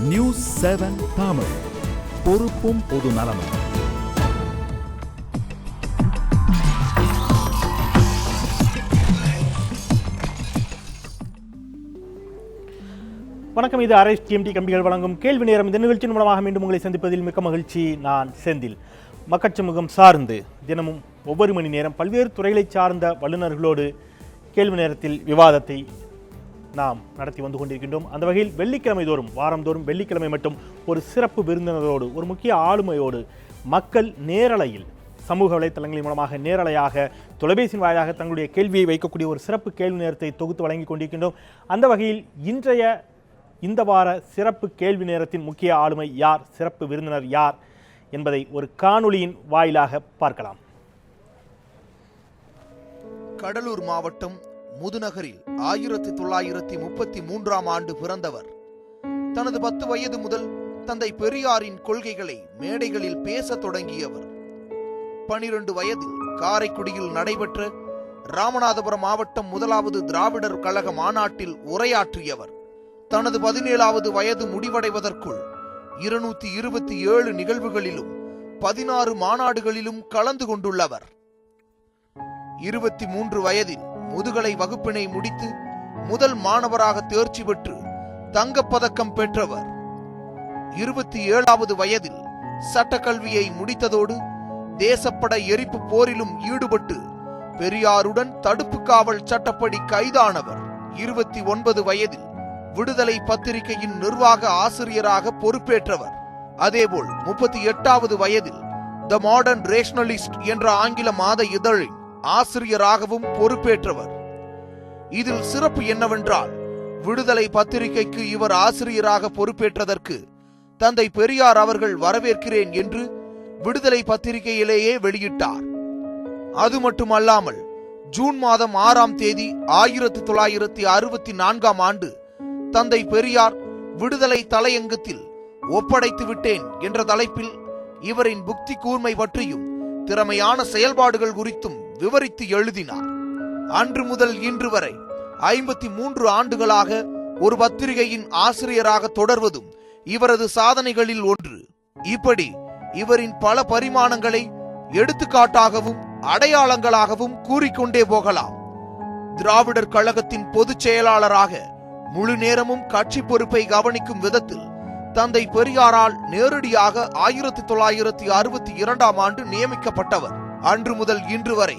News 7 Tamil, பொறுப்பும் பொது நலமும். வணக்கம். இது RSTMT கம்பிகள் வழங்கும் கேள்வி நேரம். இந்த நிகழ்ச்சியின் மூலமாக மீண்டும் உங்களை சந்திப்பதில் மிக்க மகிழ்ச்சி. நான் செந்தில். மக்கள் சமூகம் சார்ந்து தினமும் ஒவ்வொரு மணி நேரம் பல்வேறு துறைகளை சார்ந்த வல்லுநர்களோடு கேள்வி நேரத்தில் விவாதத்தை நாம் நடத்தி வந்து கொண்டிருக்கின்றோம். அந்த வகையில் வெள்ளிக்கிழமை தோறும், வாரந்தோறும் வெள்ளிக்கிழமை மட்டும் ஒரு சிறப்பு விருந்தினரோடு, ஒரு முக்கிய ஆளுமையோடு மக்கள் நேரலையில், சமூக வலைத்தளங்களின் மூலமாக நேரலையாக, தொலைபேசியின் வாயிலாக தங்களுடைய கேள்வியை வைக்கக்கூடிய ஒரு சிறப்பு கேள்வி நேரத்தை தொகுத்து வழங்கி கொண்டிருக்கின்றோம். அந்த வகையில் இன்றைய இந்த வார சிறப்பு கேள்வி நேரத்தின் முக்கிய ஆளுமை யார், சிறப்பு விருந்தினர் யார் என்பதை ஒரு காணொளியின் வாயிலாக பார்க்கலாம். கடலூர் மாவட்டம் முதுநகரில் 1933ஆம் ஆண்டு பிறந்தவர். தனது 10 வயது முதல் தந்தை பெரியாரின் கொள்கைகளை மேடைகளில் பேசத் தொடங்கியவர். 12 வயதில் காரைக்குடியில் நடைபெற்ற ராமநாதபுரம் மாவட்டம் 1வது திராவிடர் கழக மாநாட்டில் உரையாற்றியவர். தனது 17வது வயது முடிவடைவதற்குள் 227 நிகழ்வுகளிலும் 16 மாநாடுகளிலும் கலந்து கொண்டுள்ளவர். 23 வயதில் முதுகலை வகுப்பினை முடித்து முதல் மாணவராக தேர்ச்சி பெற்று தங்கப்பதக்கம் பெற்றவர். 27வது வயதில் சட்டக்கல்வியை முடித்ததோடு தேசப்பட எரிப்பு போரிலும் ஈடுபட்டு பெரியாருடன் தடுப்பு காவல் சட்டப்படி கைதானவர். 29 வயதில் விடுதலை பத்திரிகையின் நிர்வாக ஆசிரியராக பொறுப்பேற்றவர். அதேபோல் 38வது வயதில் த மாடர்ன் ரேஷனலிஸ்ட் என்ற ஆங்கில மாத இதழின் ஆசிரியராகவும் பொறுப்பேற்றவர். இதில் சிறப்பு என்னவென்றால், விடுதலை பத்திரிகைக்கு இவர் ஆசிரியராக பொறுப்பேற்றதற்கு தந்தை பெரியார் அவர்கள் வரவேற்கிறேன் என்று விடுதலை பத்திரிகையிலேயே வெளியிட்டார். அது மட்டுமல்லாமல் ஜூன் மாதம் 6ஆம் தேதி 1964ஆம் ஆண்டு தந்தை பெரியார் விடுதலை தலையங்கத்தில் ஒப்படைத்து விட்டேன் என்ற தலைப்பில் இவரின் புக்தி கூர்மை பற்றியும் திறமையான செயல்பாடுகள் குறித்தும் விவரித்து எழுதினார். அன்று முதல் இன்று வரை 53 ஆண்டுகளாக ஒரு பத்திரிகையின் ஆசிரியராக தொடர்வதும் இவரது சாதனைகளில் ஒன்று. இப்படி இவரின் பல பரிமாணங்களை எடுத்துக்காட்டாகவும் அடையாளங்களாகவும் கூறிக்கொண்டே போகலாம். திராவிடர் கழகத்தின் பொதுச் செயலாளராக முழு நேரமும் கட்சி பொறுப்பை கவனிக்கும் விதத்தில் தந்தை பெரியாரால் நேரடியாக 1962ஆம் ஆண்டு நியமிக்கப்பட்டவர். அன்று முதல் இன்று வரை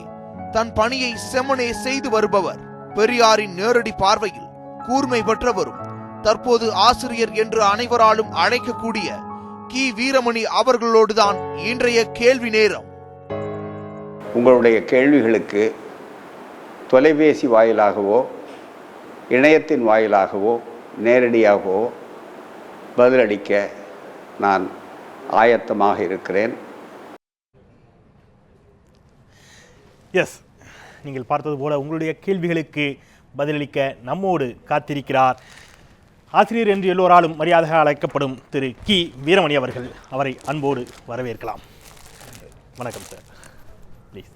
தன் பணியை செம்மனே செய்து வருபவர். பெரியாரின் நேரடி பார்வையில் கூர்மை பெற்றவரும் தற்போது ஆசிரியர் என்று அனைவராலும் அழைக்கக்கூடிய கி வீரமணி அவர்களோடுதான் இன்றைய கேள்வி நேரம். உங்களுடைய கேள்விகளுக்கு தொலைபேசி வாயிலாகவோ இணையத்தின் வாயிலாகவோ நேரடியாகவோ பதிலளிக்க நான் ஆயத்தமாக இருக்கிறேன். எஸ், நீங்கள் பார்த்தது போல உங்களுடைய கேள்விகளுக்கு பதிலளிக்க நம்மோடு காத்திருக்கிறார் ஆசிரியர் என்று எல்லோராலும் மரியாதையாக அழைக்கப்படும் திரு கி வீரமணி அவர்கள். அவரை அன்போடு வரவேற்கலாம். வணக்கம் சார். ப்ளீஸ்.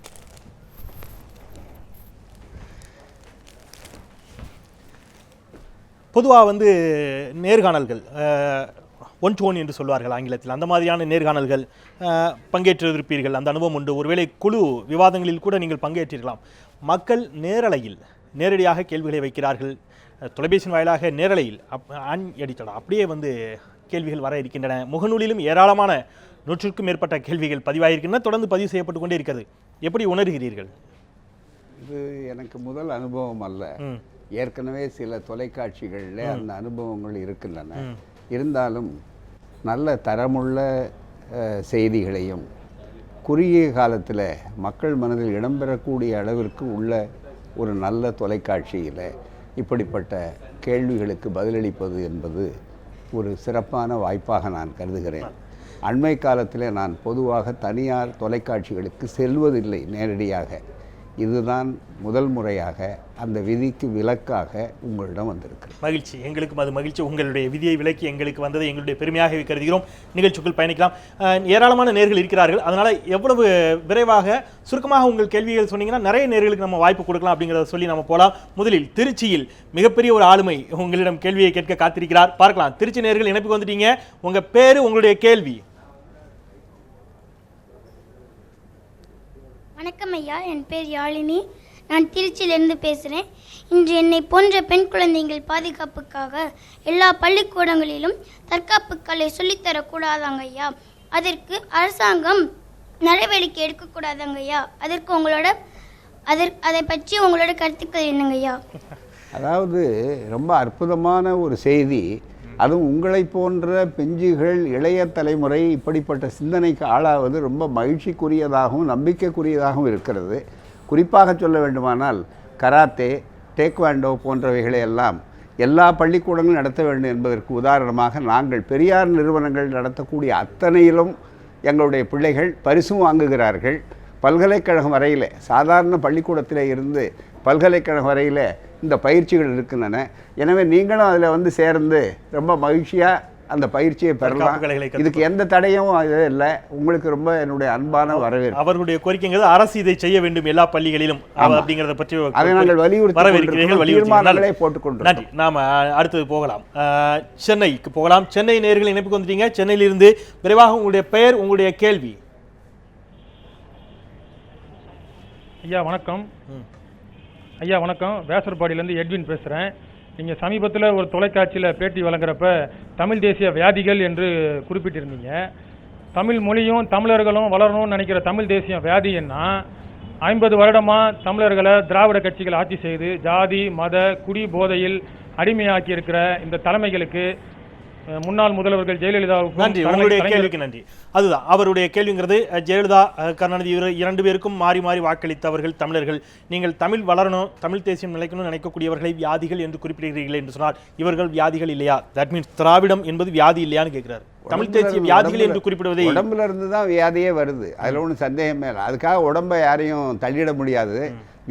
பொதுவாக நேர்காணல்கள், ஒன் டு ஒன் என்று சொல்வார்கள் ஆங்கிலத்தில், அந்த மாதிரியான நேர்காணல்கள் பங்கேற்றிருப்பீர்கள், அந்த அனுபவம் உண்டு. ஒருவேளை குழு விவாதங்களில் கூட நீங்கள் பங்கேற்றிருக்கலாம். மக்கள் நேரலையில் நேரடியாக கேள்விகளை வைக்கிறார்கள். தொலைபேசியின் வாயிலாக நேரலையில் அன்எடிட்டடாக அப்படியே கேள்விகள் வர இருக்கின்றன. முகநூலிலும் ஏராளமான 100க்கும் மேற்பட்ட கேள்விகள் பதிவாகியிருக்கின்றன, தொடர்ந்து பதிவு செய்யப்பட்டு கொண்டே இருக்கிறது. எப்படி உணர்கிறீர்கள்? இது எனக்கு முதல் அனுபவம் அல்ல. ஏற்கனவே சில தொலைக்காட்சிகளில் அந்த அனுபவங்கள் இருக்கின்றன. இருந்தாலும் நல்ல தரமுள்ள செய்திகளையும் குறுகிய காலத்தில் மக்கள் மனதில் இடம்பெறக்கூடிய அளவிற்கு உள்ள ஒரு நல்ல தொலைக்காட்சியில் இப்படிப்பட்ட கேள்விகளுக்கு பதிலளிப்பது என்பது ஒரு சிறப்பான வாய்ப்பாக நான் கருதுகிறேன். அண்மை காலத்தில் நான் பொதுவாக தனியார் தொலைக்காட்சிகளுக்கு செல்வதில்லை நேரடியாக. இதுதான் முதல் முறையாக அந்த விதிக்கு விலக்காக உங்களிடம் வந்திருக்கு. மகிழ்ச்சி, எங்களுக்கும் அது மகிழ்ச்சி. உங்களுடைய விதியை விலக்கி எங்களுக்கு வந்ததை எங்களுடைய பெருமையாக கருதுகிறோம். நிகழ்ச்சிக்குள் பயணிக்கலாம். ஏராளமான நேர்கள் இருக்கிறார்கள். அதனால் எவ்வளவு விரைவாக சுருக்கமாக உங்கள் கேள்விகள் சொன்னீங்கன்னா நிறைய நேர்களுக்கு நம்ம வாய்ப்பு கொடுக்கலாம் அப்படிங்கிறத சொல்லி நம்ம போகலாம். முதலில் திருச்சியில் மிகப்பெரிய ஒரு ஆளுமை உங்களிடம் கேள்வியை கேட்க காத்திருக்கிறார். பார்க்கலாம். திருச்சி நேர்கள் இணைப்புக்கு வந்துட்டீங்க. உங்கள் பேரு, உங்களுடைய கேள்வி. வணக்கம் ஐயா, என் பேர் யாழினி. நான் திருச்சியிலிருந்து பேசுகிறேன். இன்று என்னை போன்ற பெண் குழந்தைகள் பாதுகாப்புக்காக எல்லா பள்ளிக்கூடங்களிலும் தற்காப்பு கலை சொல்லித்தரக்கூடாதாங்க ஐயா. அதற்கு அரசாங்கம் நடவடிக்கை எடுக்கக்கூடாதாங்க ஐயா. அதை பற்றி உங்களோட கருத்துக்கள் என்னங்க ஐயா? அதாவது ரொம்ப அற்புதமான ஒரு செய்தி. அதுவும் உங்களை போன்ற பெஞ்சுகள், இளைய தலைமுறை இப்படிப்பட்ட சிந்தனைக்கு ஆளாவது ரொம்ப மகிழ்ச்சிக்குரியதாகவும் நம்பிக்கைக்குரியதாகவும் இருக்கிறது. குறிப்பாக சொல்ல வேண்டுமானால் கராத்தே, டேக்வாண்டோ போன்றவைகளை எல்லாம் எல்லா பள்ளிக்கூடங்களும் நடத்த வேண்டும் என்பதற்கு உதாரணமாக நாங்கள் பெரியார் நிறுவனங்கள் நடத்தக்கூடிய அத்தனையிலும் எங்களுடைய பிள்ளைகள் பரிசும் வாங்குகிறார்கள். பல்கலைக்கழகம் வரையில், சாதாரண பள்ளிக்கூடத்தில் இருந்து பல்கலைக்கழகம் வரையில் இந்த பயிற்சிகள் இருக்கின்றன. எனவே நீங்களும் அதில் சேர்ந்து ரொம்ப மகிழ்ச்சியாக அந்த பயிற்சியை பெறலாம். இதுக்கு எந்த தடையும் இல்லை. உங்களுக்கு ரொம்ப என்னுடைய அன்பான வரவேற்பு. அவர்களுடைய கோரிக்கைங்கிறது அரசு இதை செய்ய வேண்டும் எல்லா பள்ளிகளிலும் அப்படிங்கிறத பற்றி அதை நாங்கள் வலியுறுத்தி போட்டுக்கொண்டு நன்றி. நாம அடுத்தது போகலாம். சென்னைக்கு போகலாம். சென்னை நேயர்கள் இணைப்புக்கு வந்துட்டீங்க. சென்னையிலிருந்து விரைவாக உங்களுடைய பெயர், உங்களுடைய கேள்வி. ஐயா வணக்கம். ஐயா வணக்கம். வேசர்பாடியிலேருந்து எட்வின் பேசுகிறேன். நீங்கள் சமீபத்தில் ஒரு தொலைக்காட்சியில் பேட்டி வழங்குறப்ப தமிழ் தேசிய வியாதிகள் என்று குறிப்பிட்டிருந்தீங்க. தமிழ் மொழியும் தமிழர்களும் வளரணும்னு நினைக்கிற தமிழ் தேசிய வியாதி என்ன? 50 வருடமாக தமிழர்களை திராவிட கட்சிகள் ஆட்சி செய்து ஜாதி மத குடி போதையில் அடிமையாக்கி இருக்கிற இந்த தலைமைகளுக்கு முன்னாள் முதல்வர்கள் ஜெயலலிதாவுக்கு நன்றி. உங்களுடைய கேள்விக்கு நன்றி. அதுதான் அவருடைய கேள்விங்கிறது. ஜெயலலிதா, கருணாநிதி இரண்டு பேருக்கும் மாறி மாறி வாக்களித்தவர்கள் தமிழர்கள். நீங்கள் தமிழ் வளரணும், தமிழ் தேசியம் நிலைக்கணும்னு நினைக்கக்கூடியவர்களை வியாதிகள் என்று குறிப்பிடுகிறீர்கள் என்று சொன்னால் இவர்கள் வியாதிகள் இல்லையா? தட் மீன்ஸ் திராவிடம் என்பது வியாதி இல்லையான்னு கேட்கிறார். தமிழ் தேசிய வியாதிகள் என்று குறிப்பிடுவதை உடம்புல இருந்து தான் வியாதியே வருது. அதில் ஒன்றும் சந்தேகமே இல்லை. அதுக்காக உடம்பை யாரையும் தள்ளிட முடியாது.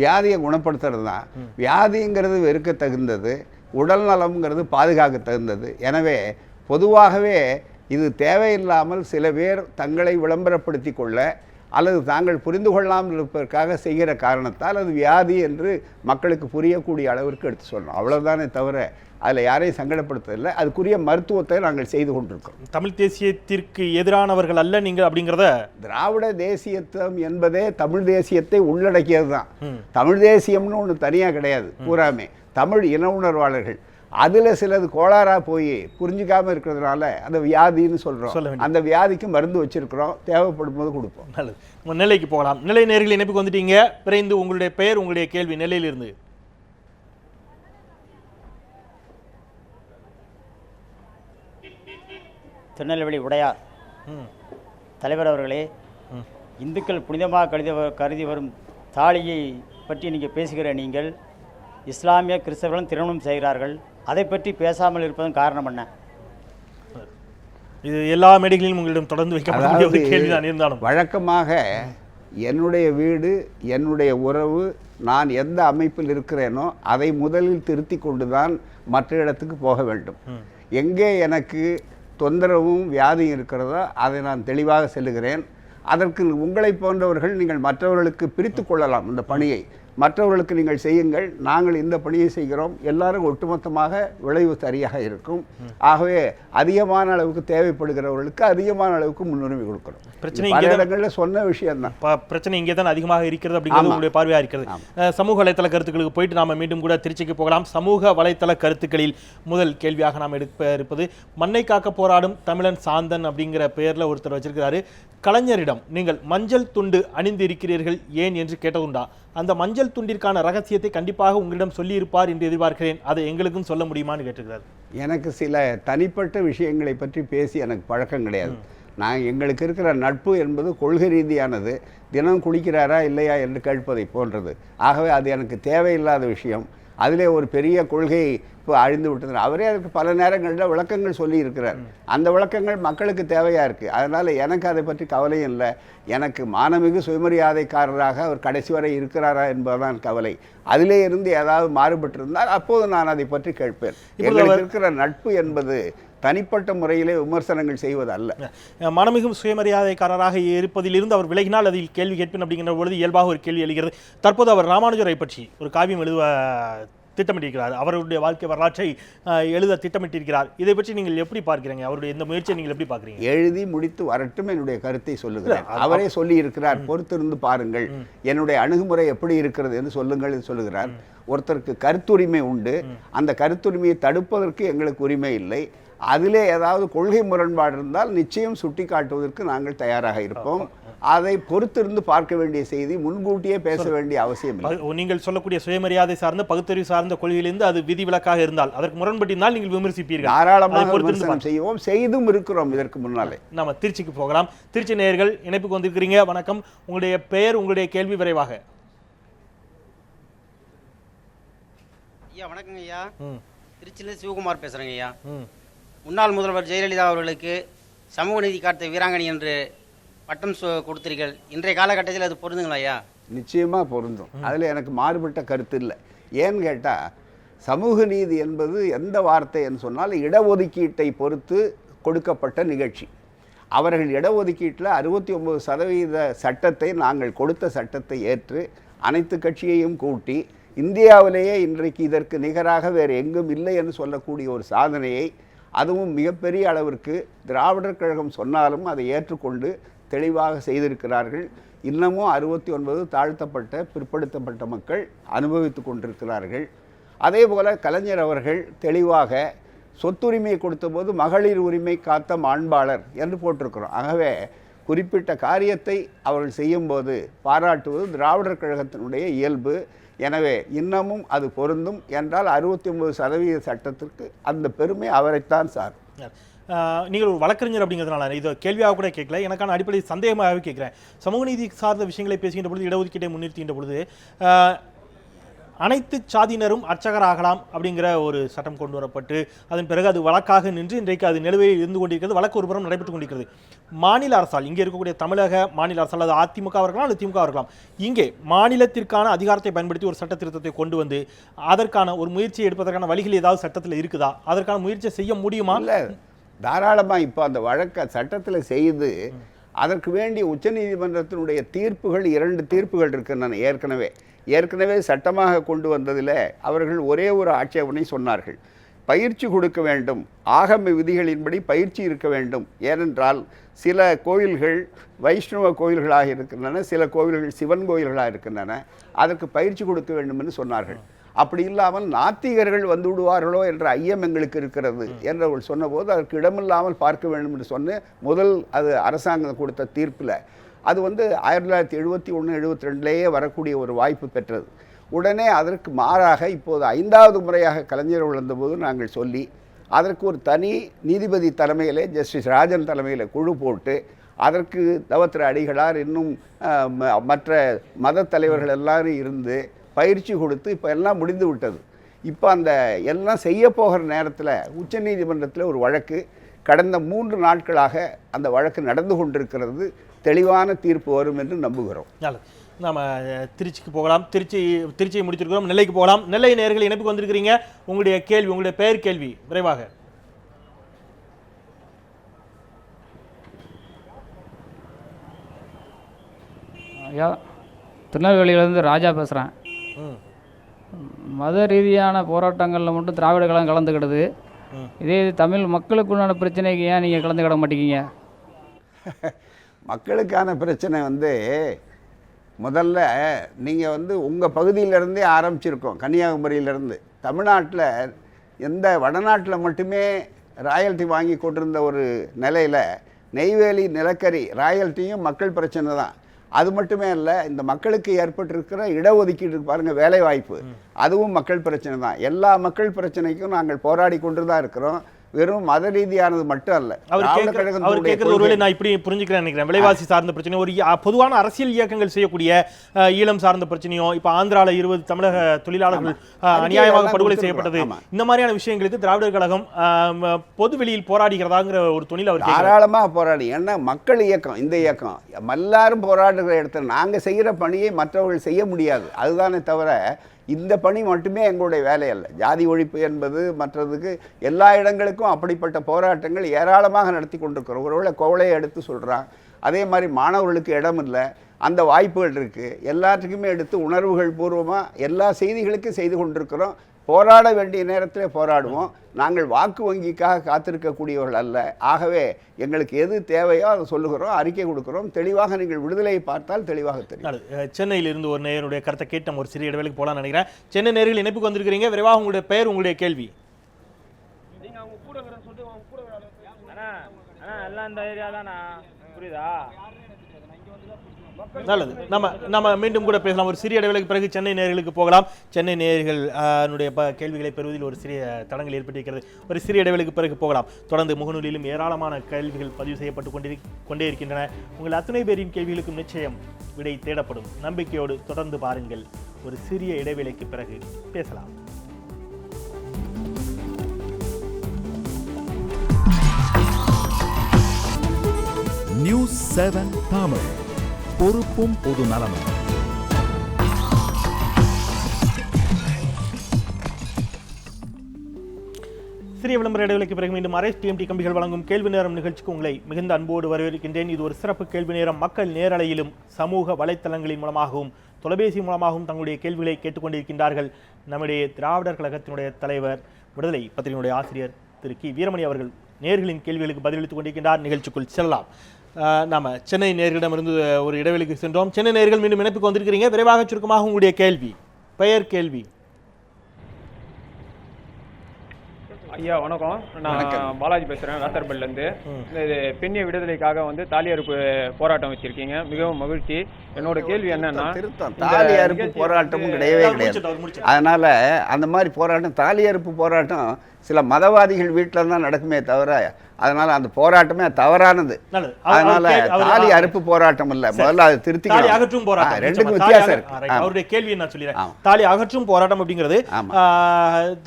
வியாதியை குணப்படுத்துறது தான். வியாதிங்கிறது வெறுக்க தகுந்தது, உடல் நலம்ங்கிறது பாதுகாக்க தகுந்தது. எனவே பொதுவாகவே இது தேவையில்லாமல் சில பேர் தங்களை விளம்பரப்படுத்தி கொள்ள அல்லது தாங்கள் புரிந்து கொள்ளாமல் இருப்பதற்காக செய்கிற காரணத்தால் அது வியாதி என்று மக்களுக்கு புரியக்கூடிய அளவிற்கு எடுத்து சொல்லணும். அவ்வளோதானே தவிர அதில் யாரையும் சங்கடப்படுத்தவில்லை. அதுக்குரிய மருத்துவத்தை நாங்கள் செய்து கொண்டிருக்கோம். தமிழ் தேசியத்திற்கு எதிரானவர்கள் அல்ல நீங்கள் அப்படிங்கிறத. திராவிட தேசியத்துவம் என்பதே தமிழ் தேசியத்தை உள்ளடக்கியது தான். தமிழ் தேசியம்னு ஒன்று தனியாக கிடையாது. பூராமே தமிழ் இன உணர்வாளர்கள். அதில் சிலது கோளாறாக போய் புரிஞ்சிக்காமல் இருக்கிறதுனால அந்த வியாதின்னு சொல்கிறோம். அந்த வியாதிக்கு மருந்து வச்சுருக்கிறோம், தேவைப்படும் போது கொடுப்போம். நல்லது. நம்ம நெல்லைக்கு போகலாம். நெல்லை நேயர்கள் இணைப்புக்கு வந்துட்டீங்க. விரைந்து உங்களுடைய பெயர், உங்களுடைய கேள்வி. நெல்லையிலிருந்து. திருநெல்வேலி உடையார் தலைவர் அவர்களே, இந்துக்கள் புனிதமாக கருதி வரும் தாலியை பற்றி நீங்கள் பேசுகிற நீங்கள் இஸ்லாமிய கிறிஸ்தவர்களும் திருமணம் செய்கிறார்கள். அதை பற்றி பேசாமல் இருப்பதன் காரணம் என்ன? இது எல்லா மேடைகளிலும் உங்களிடம் தொடர்ந்து வைக்கப்படக்கூடிய ஒரு கேள்விதான். இருந்தாலும் வழக்கமாக என்னுடைய வீடு, என்னுடைய உறவு, நான் எந்த அமைப்பில் இருக்கிறேனோ அதை முதலில் திருத்தி கொண்டு தான் மற்ற இடத்துக்கு போக வேண்டும். எங்கே எனக்கு தொந்தரவும் வியாதியும் இருக்கிறதோ அதை நான் தெளிவாக செல்லுகிறேன். அதற்கு உங்களை போன்றவர்கள் நீங்கள் மற்றவர்களுக்கு பிரித்து கொள்ளலாம். இந்த பணியை மற்றவர்களுக்கு நீங்கள் செய்யுங்கள், நாங்கள் இந்த பணியை செய்கிறோம், எல்லாரும் ஒட்டுமொத்தமாக விளைவு சரியாக இருக்கும். ஆகவே அதிகமான அளவுக்கு தேவைப்படுகிறவர்களுக்கு அதிகமான அளவுக்கு முன்னுரிமை கொடுக்கணும். பிரச்சனை பல இடங்களில் சொன்ன விஷயம் தான். பிரச்சனை இங்கே தான் அதிகமாக இருக்கிறது அப்படிங்கிறது உங்களுடைய பார்வையாக இருக்கிறது. சமூக வலைத்தள கருத்துக்களுக்கு போயிட்டு நாம் மீண்டும் கூட திருச்சிக்கு போகலாம். சமூக வலைத்தள கருத்துக்களில் முதல் கேள்வியாக நாம் இருப்பது மண்ணை காக்க போராடும் தமிழன் சாந்தன் அப்படிங்கிற பெயரில் ஒருத்தர் வச்சிருக்கிறாரு. கலைஞரிடம் நீங்கள் மஞ்சள் துண்டு அணிந்து இருக்கிறீர்கள் ஏன் என்று கேட்டதுண்டா? அந்த மஞ்சள் துண்டிற்கான ரகசியத்தை கண்டிப்பாக உங்களிடம் சொல்லியிருப்பார் என்று எதிர்பார்க்கிறேன். அதை எங்களுக்கும் சொல்ல முடியுமான்னு கேட்டுக்கிறார். எனக்கு சில தனிப்பட்ட விஷயங்களை பற்றி பேசி எனக்கு பழக்கம் கிடையாது. எங்களுக்கு இருக்கிற நட்பு என்பது கொள்கை ரீதியானது. தினம் குளிக்கிறாரா இல்லையா என்று கேட்பதை போன்றது. ஆகவே அது எனக்கு தேவையில்லாத விஷயம். அதிலே ஒரு பெரிய கொள்கை இப்போ அழிந்து விட்டது. அவரே அதுக்கு பல நேரங்களில் விளக்கங்கள் சொல்லி இருக்கிறார். அந்த விளக்கங்கள் மக்களுக்கு தேவையாக இருக்குது. அதனால் எனக்கு அதை பற்றி கவலையும் இல்லை. எனக்கு மானமிகு சுயமரியாதைக்காரராக அவர் கடைசி வரை இருக்கிறாரா என்பதுதான் கவலை. அதிலே இருந்து ஏதாவது மாறுபட்டிருந்தால் அப்போது நான் அதை பற்றி கேட்பேன். எங்களுக்கு இருக்கிற நட்பு என்பது தனிப்பட்ட முறையிலே விமர்சனங்கள் செய்வது அல்ல. மனமிகும் சுயமரியாதைக்காரராக இருப்பதிலிருந்து அவர் விலகினால் அதில் கேள்வி கேட்பேன் அப்படிங்கிற பொழுது இயல்பாக ஒரு கேள்வி எழுகிறது. தற்போது அவர் ராமானுஜரை பற்றி ஒரு காவியம் எழுத திட்டமிட்டிருக்கிறார். அவருடைய வாழ்க்கை வரலாற்றை எழுத திட்டமிட்டிருக்கிறார். இதை பற்றி நீங்கள் எப்படி பார்க்கிறீங்க? அவருடைய இந்த முயற்சியை நீங்கள் எப்படி பார்க்குறீங்க? எழுதி முடித்து வரட்டும் என்னுடைய கருத்தை சொல்லுகிறேன். அவரே சொல்லி இருக்கிறார், பொறுத்திருந்து பாருங்கள், என்னுடைய அணுகுமுறை எப்படி இருக்கிறது என்று சொல்லுங்கள் என்று சொல்லுகிறார். ஒருத்தருக்கு கருத்துரிமை உண்டு. அந்த கருத்துரிமையை தடுப்பதற்கு எங்களுக்கு உரிமை இல்லை. அதிலே ஏதாவது கொள்கை முரண்பாடு இருந்தால் நிச்சயம் சுட்டி காட்டுவதற்கு நாங்கள் தயாராக இருப்போம். அதை பொறுத்திருந்து பார்க்க வேண்டிய செய்தி, முன்கூட்டியே பேச வேண்டிய அவசியம் இல்லை. நீங்கள் சொல்லக்கூடிய சுயமரியாதை சார்ந்த பகுத்தறிவு சார்ந்த கொள்கையிலிருந்து அது விதிவிலக்காக இருந்தால், அதற்கு முரண்பட்டிருந்தால் நீங்கள் விமர்சிப்பீர்கள். தாராளமாக விமர்சனம் செய்வோம், செய்தும் இருக்கிறோம். இதற்கு முன்னாலே நம்ம திருச்சிக்கு போகலாம். திருச்சி நேயர்கள் இணைப்புக்கு வந்திருக்கிறீங்க. வணக்கம், உங்களுடைய பெயர், உங்களுடைய கேள்வி விரைவாக. ஐயா வணக்கங்க ஐயா. திருச்சியில சிவகுமார் பேசுறேங்க ஐயா. முன்னாள் முதல்வர் ஜெயலலிதா அவர்களுக்கு சமூக நீதி காத்த வீராங்கனை என்று பட்டம் கொடுத்தீர்கள். இன்றைய காலகட்டத்தில் அது பொருந்துங்களா ஐயா? நிச்சயமாக பொருந்தும். அதில் எனக்கு மாறுபட்ட கருத்து இல்லை. ஏன்னு கேட்டால், சமூக நீதி என்பது எந்த வார்த்தைன்னு சொன்னால் இடஒதுக்கீட்டை பொறுத்து கொடுக்கப்பட்ட நிகழ்ச்சி. அவர்கள் இடஒதுக்கீட்டில் 69% சட்டத்தை, நாங்கள் கொடுத்த சட்டத்தை ஏற்று அனைத்து கட்சியையும் கூட்டி இந்தியாவிலேயே இன்றைக்கு இதற்கு நிகராக வேறு எங்கும் இல்லை என்று சொல்லக்கூடிய ஒரு சாதனையை, அதுவும் மிகப்பெரிய அளவிற்கு திராவிடர் கழகம் சொன்னாலும் அதை ஏற்றுக்கொண்டு தெளிவாக செய்திருக்கிறார்கள். இன்னமும் 69 தாழ்த்தப்பட்ட பிற்படுத்தப்பட்ட மக்கள் அனுபவித்து கொண்டிருக்கிறார்கள். அதே போல் கலைஞர் அவர்கள் தெளிவாக சொத்துரிமையை கொடுத்தபோது மகளிர் உரிமை காத்த மாண்பாளர் என்று போட்டிருக்கிறோம். ஆகவே குறிப்பிட்ட காரியத்தை அவர்கள் செய்யும்போது பாராட்டுவது திராவிடர் கழகத்தினுடைய இயல்பு. எனவே இன்னமும் அது பொருந்தும் என்றால் 69% சட்டத்திற்கு அந்த பெருமை அவரைத்தான் சார். நீங்கள் ஒரு வழக்கறிஞர் அப்படிங்கிறதுனால இது கேள்வியாக கூட கேட்கல, எனக்கான அடிப்படை சந்தேகமாகவே கேட்குறேன். சமூக நீதி சார்ந்த விஷயங்களை பேசுகின்ற பொழுது, இடஒதுக்கீட்டை முன்னிறுத்துகின்ற பொழுது அனைத்து சாதியினரும் அர்ச்சகராகலாம் அப்படிங்கிற ஒரு சட்டம் கொண்டு வரப்பட்டு அதன் பிறகு அது வழக்காக நின்று இன்றைக்கு அது நிலுவையில் இருந்து கொண்டிருக்கிறது. வழக்கு ஒரு புறம் நடைபெற்றுக் கொண்டிருக்கிறது. மாநில அரசால், இங்கே இருக்கக்கூடிய தமிழக மாநில அரசால், அது அதிமுக இருக்கலாம் அல்லது திமுக இருக்கலாம், இங்கே மாநிலத்திற்கான அதிகாரத்தை பயன்படுத்தி ஒரு சட்ட திருத்தத்தை கொண்டு வந்து அதற்கான ஒரு முயற்சியை எடுப்பதற்கான வழிகள் ஏதாவது சட்டத்தில் இருக்குதா? அதற்கான முயற்சியை செய்ய முடியுமா? இல்லை, தாராளமாக இப்போ அந்த வழக்கை சட்டத்தில் செய்து அதற்கு வேண்டிய உச்சநீதிமன்றத்தினுடைய தீர்ப்புகள் 2 தீர்ப்புகள் இருக்கின்றன. ஏற்கனவே சட்டமாக கொண்டு வந்ததில் அவர்கள் ஒரே ஒரு ஆட்சேபனை சொன்னார்கள். பயிற்சி கொடுக்க வேண்டும், ஆகம விதிகளின்படி பயிற்சி இருக்க வேண்டும். ஏனென்றால் சில கோயில்கள் வைஷ்ணவ கோயில்களாக இருக்கின்றன, சில கோயில்கள் சிவன் கோயில்களாக இருக்கின்றன, அதற்கு பயிற்சி கொடுக்க வேண்டும் என்று சொன்னார்கள். அப்படி இல்லாமல் நாத்திகர்கள் வந்து விடுவார்களோ என்ற ஐயம் எங்களுக்கு இருக்கிறது என்று அவர்கள் சொன்னபோது அதற்கு இடமில்லாமல் பார்க்க வேண்டும் என்று சொன்ன முதல் அது அரசாங்கம் கொடுத்த தீர்ப்பில் அது 1971, 72 வரக்கூடிய ஒரு வாய்ப்பு பெற்றது. உடனே அதற்கு மாறாக இப்போது 5வது முறையாக கலைஞர் வளர்ந்தபோது நாங்கள் சொல்லி அதற்கு ஒரு தனி நீதிபதி தலைமையிலே, ஜஸ்டிஸ் ராஜன் தலைமையில் குழு போட்டு அதற்கு தவத்திர அடிகளார் இன்னும் மற்ற மத தலைவர்கள் எல்லாரும் இருந்து பயிற்சி கொடுத்து இப்போ எல்லாம் முடிந்து விட்டது. இப்போ அந்த எல்லாம் செய்ய போகிற நேரத்தில் உச்சநீதிமன்றத்தில் ஒரு வழக்கு கடந்த 3 நாட்களாக அந்த வழக்கு நடந்து கொண்டிருக்கிறது. தெளிவான தீர்ப்பு வரும் என்று நம்புகிறோம். நாம் திருச்சிக்கு போகலாம். திருச்சியை முடித்திருக்கிறோம். நெல்லைக்கு போகலாம். நெல்லை நேயர்கள் இணைப்புக்கு வந்திருக்கிறீங்க. உங்களுடைய கேள்வி, உங்களுடைய பெயர் கேள்வி விரைவாக. ஐயா, திருநெல்வேலியிலேருந்து ராஜா பேசுகிறேன். மத ரீதியான போராட்டங்களில் மட்டும் திராவிட கழகம் கலந்துக்கிடுது. இதே தமிழ் மக்களுக்குள்ளான பிரச்சனைக்கு ஏன் நீங்கள் கலந்துக்கிட மாட்டேங்கிங்க? மக்களுக்கான பிரச்சனை முதல்ல நீங்கள் உங்கள் பகுதியிலேருந்தே ஆரம்பிச்சிருக்கோம். கன்னியாகுமரியிலேருந்து தமிழ்நாட்டில் எந்த வடநாட்டில் மட்டுமே ராயல்ட்டி வாங்கி கொண்டிருந்த ஒரு நிலையில் நெய்வேலி நிலக்கரி ராயல்ட்டியும் மக்கள் பிரச்சனை தான். அது மட்டுமே இல்லை, இந்த மக்களுக்கு ஏற்பட்டிருக்கிற இடஒதுக்கீடு பாருங்கள், வேலைவாய்ப்பு, அதுவும் மக்கள் பிரச்சனை தான். எல்லா மக்கள் பிரச்சனைக்கும் நாங்கள் போராடி கொண்டு தான் இருக்கிறோம். வெறும் மத ரீதியானது மட்டும் அல்ல. அவர் கேட்கறது ஒருவேளை நான் இப்படி புரிஞ்சுக்கிறேன் நினைக்கிறேன். விலைவாசி சார்ந்த பிரச்சனை, ஒரு பொதுவான அரசியல் இயக்கங்கள் செய்யக்கூடிய ஈழம் சார்ந்த பிரச்சனையோ, இப்ப ஆந்திரால 20 தமிழக தொழிலாளர்கள் அநியாயமாக படுகொலை செய்யப்பட்டது, இந்த மாதிரியான விஷயங்களுக்கு திராவிடர் கழகம் பொது வெளியில் போராடுகிறதாங்கிற ஒரு துணியில் அவர் தாராளமாக போராடி. ஏன்னா மக்கள் இயக்கம், இந்த இயக்கம் எல்லாரும் போராடுகிற இடத்துல நாங்கள் செய்கிற பணியை மற்றவர்கள் செய்ய முடியாது. அதுதானே தவிர இந்த பணி மட்டுமே எங்களுடைய வேலை அல்ல. ஜாதி ஒழிப்பு என்பது மற்றதுக்கு எல்லா இடங்களுக்கும் அப்படிப்பட்ட போராட்டங்கள் ஏராளமாக நடத்தி கொண்டிருக்கிறோம். ஒருவேளை கோவலையை எடுத்து சொல்கிறான், அதே மாதிரி மாணவர்களுக்கு இடம் இல்லை, அந்த வாய்ப்புகள் இருக்குது. எல்லாத்துக்குமே எடுத்து உணர்வுகள் பூர்வமாக எல்லா செய்திகளுக்கும் செய்து கொண்டிருக்கிறோம். போராட வேண்டிய நேரத்தில் போராடுவோம். நாங்கள் வாக்கு வங்கிக்காக காத்திருக்கக்கூடியவர்கள் அல்ல. ஆகவே எங்களுக்கு எது தேவையோ அதை சொல்லுகிறோம், அறிக்கை கொடுக்குறோம். தெளிவாக நீங்கள் விடுதலையை பார்த்தால் தெளிவாக தெரியும். சென்னையில் இருந்து ஒரு நேயருடைய கருத்தை கேட்டு நம்ம ஒரு சிறிய இடைவெளிக்கு போகலான்னு நினைக்கிறேன். சென்னை நேயர்கள் இணைப்புக்கு வந்திருக்கிறீங்க. விரைவாக உங்களுடைய பெயர், உங்களுடைய கேள்வி. புரியுதா? நல்லது. நம்ம மீண்டும் கூட பேசலாம். ஒரு சிறிய இடைவெளிக்கு பிறகு சென்னை நேயர்களுக்கு போகலாம். சென்னை நேயர்கள் கேள்விகளை பெறுவதில் ஒரு சிறிய தடங்கள் ஏற்பட்டிருக்கிறது. ஒரு சிறிய இடைவெளிக்கு பிறகு போகலாம். தொடர்ந்து முகநூலிலும் ஏராளமான கேள்விகள் பதிவு செய்யப்பட்டு கொண்டே இருக்கின்றன. உங்கள் அத்தனை பேரின் கேள்விகளுக்கும் நிச்சயம் விடை தேடப்படும். நம்பிக்கையோடு தொடர்ந்து பாருங்கள். ஒரு சிறிய இடைவெளிக்கு பிறகு பேசலாம். நியூஸ் 7 தமிழ், பொறுப்பும் பொது நலமும். சிறிய விளம்பர இடைவெளிக்கு பிறகு மீண்டும் RSTMT கம்பிகள் வழங்கும் கேள்வி நேரம் நிகழ்ச்சிக்கு உங்களை மிகுந்த அன்போடு வரவேற்கின்றேன். இது ஒரு சிறப்பு கேள்வி நேரம். மக்கள் நேரலையிலும் சமூக வலைத்தளங்களின் மூலமாகவும் தொலைபேசி மூலமாகவும் தங்களுடைய கேள்விகளை கேட்டுக்கொண்டிருக்கின்றார்கள். நம்முடைய திராவிடர் கழகத்தினுடைய தலைவர், விடுதலை பத்திரிகையினுடைய ஆசிரியர் திரு கி வீரமணி அவர்கள் நேயர்களின் கேள்விகளுக்கு பதிலளித்துக் கொண்டிருக்கின்றார். நிகழ்ச்சிக்குள் செல்லலாம். நாம சென்னை நேயர்களிடமிருந்து ஒரு இடைவெளிக்கு சென்றோம். சென்னை நேயர்கள் மீண்டும் இணைப்புக்கு வந்திருக்கிறீங்க. விரைவாக சுருக்கமாக உங்களுடைய கேள்வி, பெயர், கேள்வி. ஐயா வணக்கம். நான் பாலாஜி பேசுறேன், வேசர்பல்லேருந்து. இந்த பெண்ணிய விடுதலைக்காக தாலி அறுப்பு போராட்டம் வச்சிருக்கீங்க, மிகவும் மகிழ்ச்சி. என்னோட கேள்வி என்னன்னா, தாலி அறுப்பு போராட்டமும் கிடையவே கிடையாது. அதனால அந்த மாதிரி போராட்டம், தாலி அறுப்பு போராட்டம் சில மதவாதிகள் வீட்டில் தான் நடக்குமே தவிர, அதனால அந்த போராட்டமே தவறானது. அதனால தாலி அறுப்பு போராட்டம் இல்ல, முதல்ல அது திருத்தி அகற்றும் போராட்டம். ரெண்டுக்கும் வித்தியாசம் இருக்கு. அவருடைய கேள்வி நான் சொல்லிடுறேன். தாலி அகற்றும் போராட்டம் அப்படிங்கிறது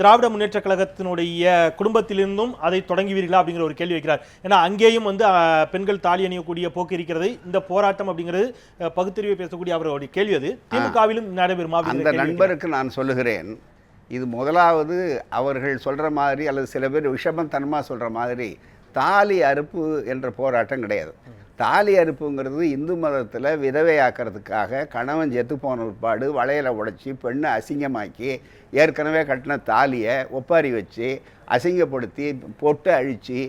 திராவிட முன்னேற்ற கழகத்தினுடைய குடும்பத்திலிருந்தும் அதை தொடங்குவீர்களா அப்படிங்கிற ஒரு கேள்வி வைக்கிறார். ஏன்னா அங்கேயும் பெண்கள் தாலி அணியக்கூடிய போக்கு இருக்கிறது. இந்த போராட்டம் அப்படிங்கிறது பகுத்தறிவை பேசக்கூடிய அவருடைய கேள்வி. அது திமுகவிலும் நடைபெறுமா? அந்த நண்பருக்கு நான் சொல்லுகிறேன், இது முதலாவது அவர்கள் சொல்கிற மாதிரி அல்லது சில பேர் விஷமத்தனமாக சொல்கிற மாதிரி தாலி அறுப்பு என்ற போராட்டம் கிடையாது. தாலி அறுப்புங்கிறது இந்து மதத்தில் விதவையாக்கிறதுக்காக கணவன் செத்து போன உட்பாடு வளையலை உடைச்சி பெண்ணை அசிங்கமாக்கி ஏற்கனவே கட்டின தாலியை ஒப்பாரி வச்சு அசிங்கப்படுத்தி பொட்டு அழித்து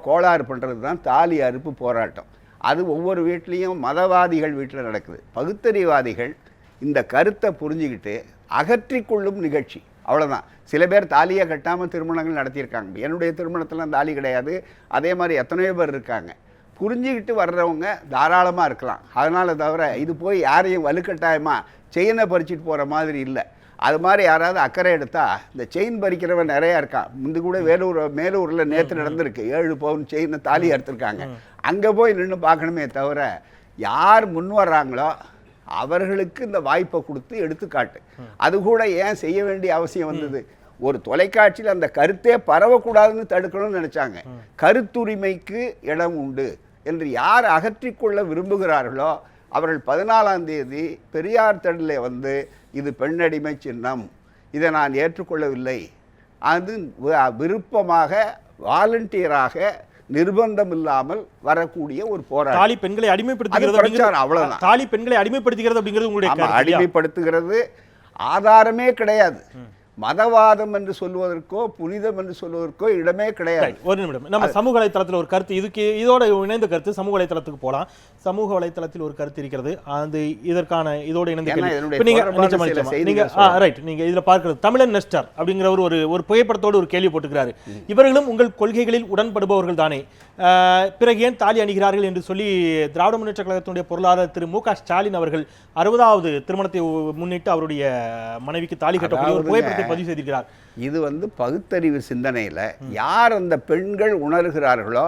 கோளாறு பண்ணுறது தான் தாலி அறுப்பு போராட்டம். அது ஒவ்வொரு வீட்லேயும் மதவாதிகள் வீட்டில் நடக்குது. பகுத்தறிவாதிகள் இந்த கருத்தை புரிஞ்சுக்கிட்டு அகற்றிக்கொள்ளும் நிகழ்ச்சி, அவ்வளோதான். சில பேர் தாலியை கட்டாமல் திருமணங்கள் நடத்தியிருக்காங்க. என்னுடைய திருமணத்தில் தாலி கிடையாது. அதே மாதிரி எத்தனையோ பேர் இருக்காங்க. புரிஞ்சுக்கிட்டு வர்றவங்க தாராளமாக இருக்கலாம். அதனால தவிர இது போய் யாரையும் வலுக்கட்டாயமாக செயினை பறிச்சுட்டு போகிற மாதிரி இல்லை. அது மாதிரி யாராவது அக்கறை எடுத்தால், இந்த செயின் பறிக்கிறவன் நிறையா இருக்கான். முந்து கூட மேலூரில் நேற்று நடந்திருக்கு. 7 பவுன் செயினை தாலி எடுத்திருக்காங்க. அங்கே போய் நின்று பார்க்கணுமே தவிர, யார் முன் வர்றாங்களோ அவர்களுக்கு இந்த வாய்ப்பை கொடுத்து எடுத்துக்காட்டு. அது கூட ஏன் செய்ய வேண்டிய அவசியம் வந்தது? ஒரு தொலைக்காட்சியில் அந்த கருத்தே பரவக்கூடாதுன்னு தடுக்கணும்னு நினைச்சாங்க. கருத்துரிமைக்கு இடம் உண்டு என்று யார் அகற்றிக்கொள்ள விரும்புகிறார்களோ அவர்கள் 14ஆம் தேதி பெரியார் திடலில் இது பெண்ணடிமை சின்னம், இதை நான் ஏற்றுக்கொள்ளவில்லை, அது விருப்பமாக வாலண்டியராக நிர்பந்தம் இல்லாமல் வரக்கூடிய ஒரு போராட்டம். தாலி பெண்களை அடிமைப்படுத்துகிறது, அவ்வளவுதான். தாலி பெண்களை அடிமைப்படுத்துகிறது அப்படிங்கிறது உங்களுடைய அடிமைப்படுத்துகிறது ஆதாரமே கிடையாது. மதவாதம் என்று சொல்வதற்கோ புனிதம் என்று சொல்வதற்கோ இடமே கிடையாது. ஒரு நிமிடம், நம்ம சமூக வலைத்தளத்தில் ஒரு கருத்து, இதுக்கு இதோட இணைந்த கருத்து சமூக வலைத்தளத்துக்கு போகலாம். சமூக வலைத்தளத்தில் ஒரு கருத்து இருக்கிறது, அது இதற்கான இதோட இணைந்த நீங்க இதுல பார்க்கிறது, தமிழன் நெஸ்டர் அப்படிங்கிறவர் ஒரு புகைப்படத்தோடு ஒரு கேள்வி போட்டுக்கிறாரு. இவர்களும் உங்கள் கொள்கைகளில் உடன்படுபவர்கள் தானே, பிறகு ஏன் தாலி அணிகிறார்கள் என்று சொல்லி திராவிட முன்னேற்ற கழகத்தினுடைய பொருளாளர் திரு மு.க. ஸ்டாலின் அவர்கள் 60வது திருமணத்தை முன்னிட்டு அவருடைய மனைவிக்கு தாலி கட்டக்கூடிய ஒரு புகைப்படத்தை பதிவு செய்திருக்கிறார். இது பகுத்தறிவு சிந்தனையில் யார் அந்த பெண்கள் உணர்கிறார்களோ,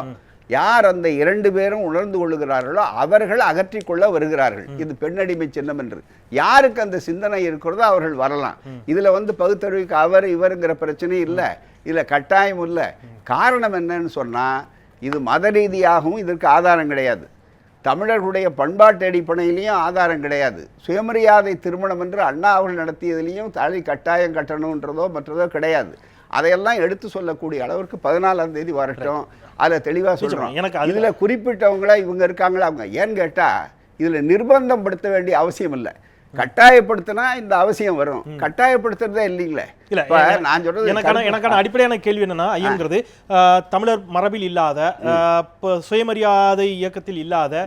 யார் அந்த 2 பேரும் உணர்ந்து கொள்ளுகிறார்களோ அவர்கள் அகற்றிக்கொள்ள வருகிறார்கள். இது பெண்ணடிமை சின்னம் என்று யாருக்கு அந்த சிந்தனை இருக்கிறதோ அவர்கள் வரலாம். இதுல பகுத்தறிவுக்கு அவர் இவருங்கிற பிரச்சனை இல்லை, இதுல கட்டாயம் இல்லை. காரணம் என்னன்னு சொன்னா, இது மத ரீதியாகவும் இதற்கு ஆதாரம் கிடையாது, தமிழர்களுடைய பண்பாட்டு அடிப்படையிலையும் ஆதாரம் கிடையாது, சுயமரியாதை திருமணம் என்று அண்ணா அவர்கள் நடத்தியதிலையும் தாலி கட்டாயம் கட்டணுன்றதோ மற்றதோ கிடையாது. அதையெல்லாம் எடுத்து சொல்லக்கூடிய அளவிற்கு 14ஆம் தேதி வரட்டும், அதில் தெளிவாக சொல்கிறோம். இதில் குறிப்பிட்டவங்களா இவங்க இருக்காங்களா, அவங்க ஏன்னு கேட்டால் இதில் நிர்பந்தம் படுத்த வேண்டிய அவசியம் இல்லை. கட்டாயப்படுத்தினா இந்த அவசியம் வரும், கட்டாயப்படுத்துறதே இல்லைங்களே. நான் சொல்றது எனக்கான அடிப்படையான கேள்வி என்னன்னா, ஐயங்கிறது தமிழர் மரபில் இல்லாத, சுயமரியாதை இயக்கத்தில் இல்லாத,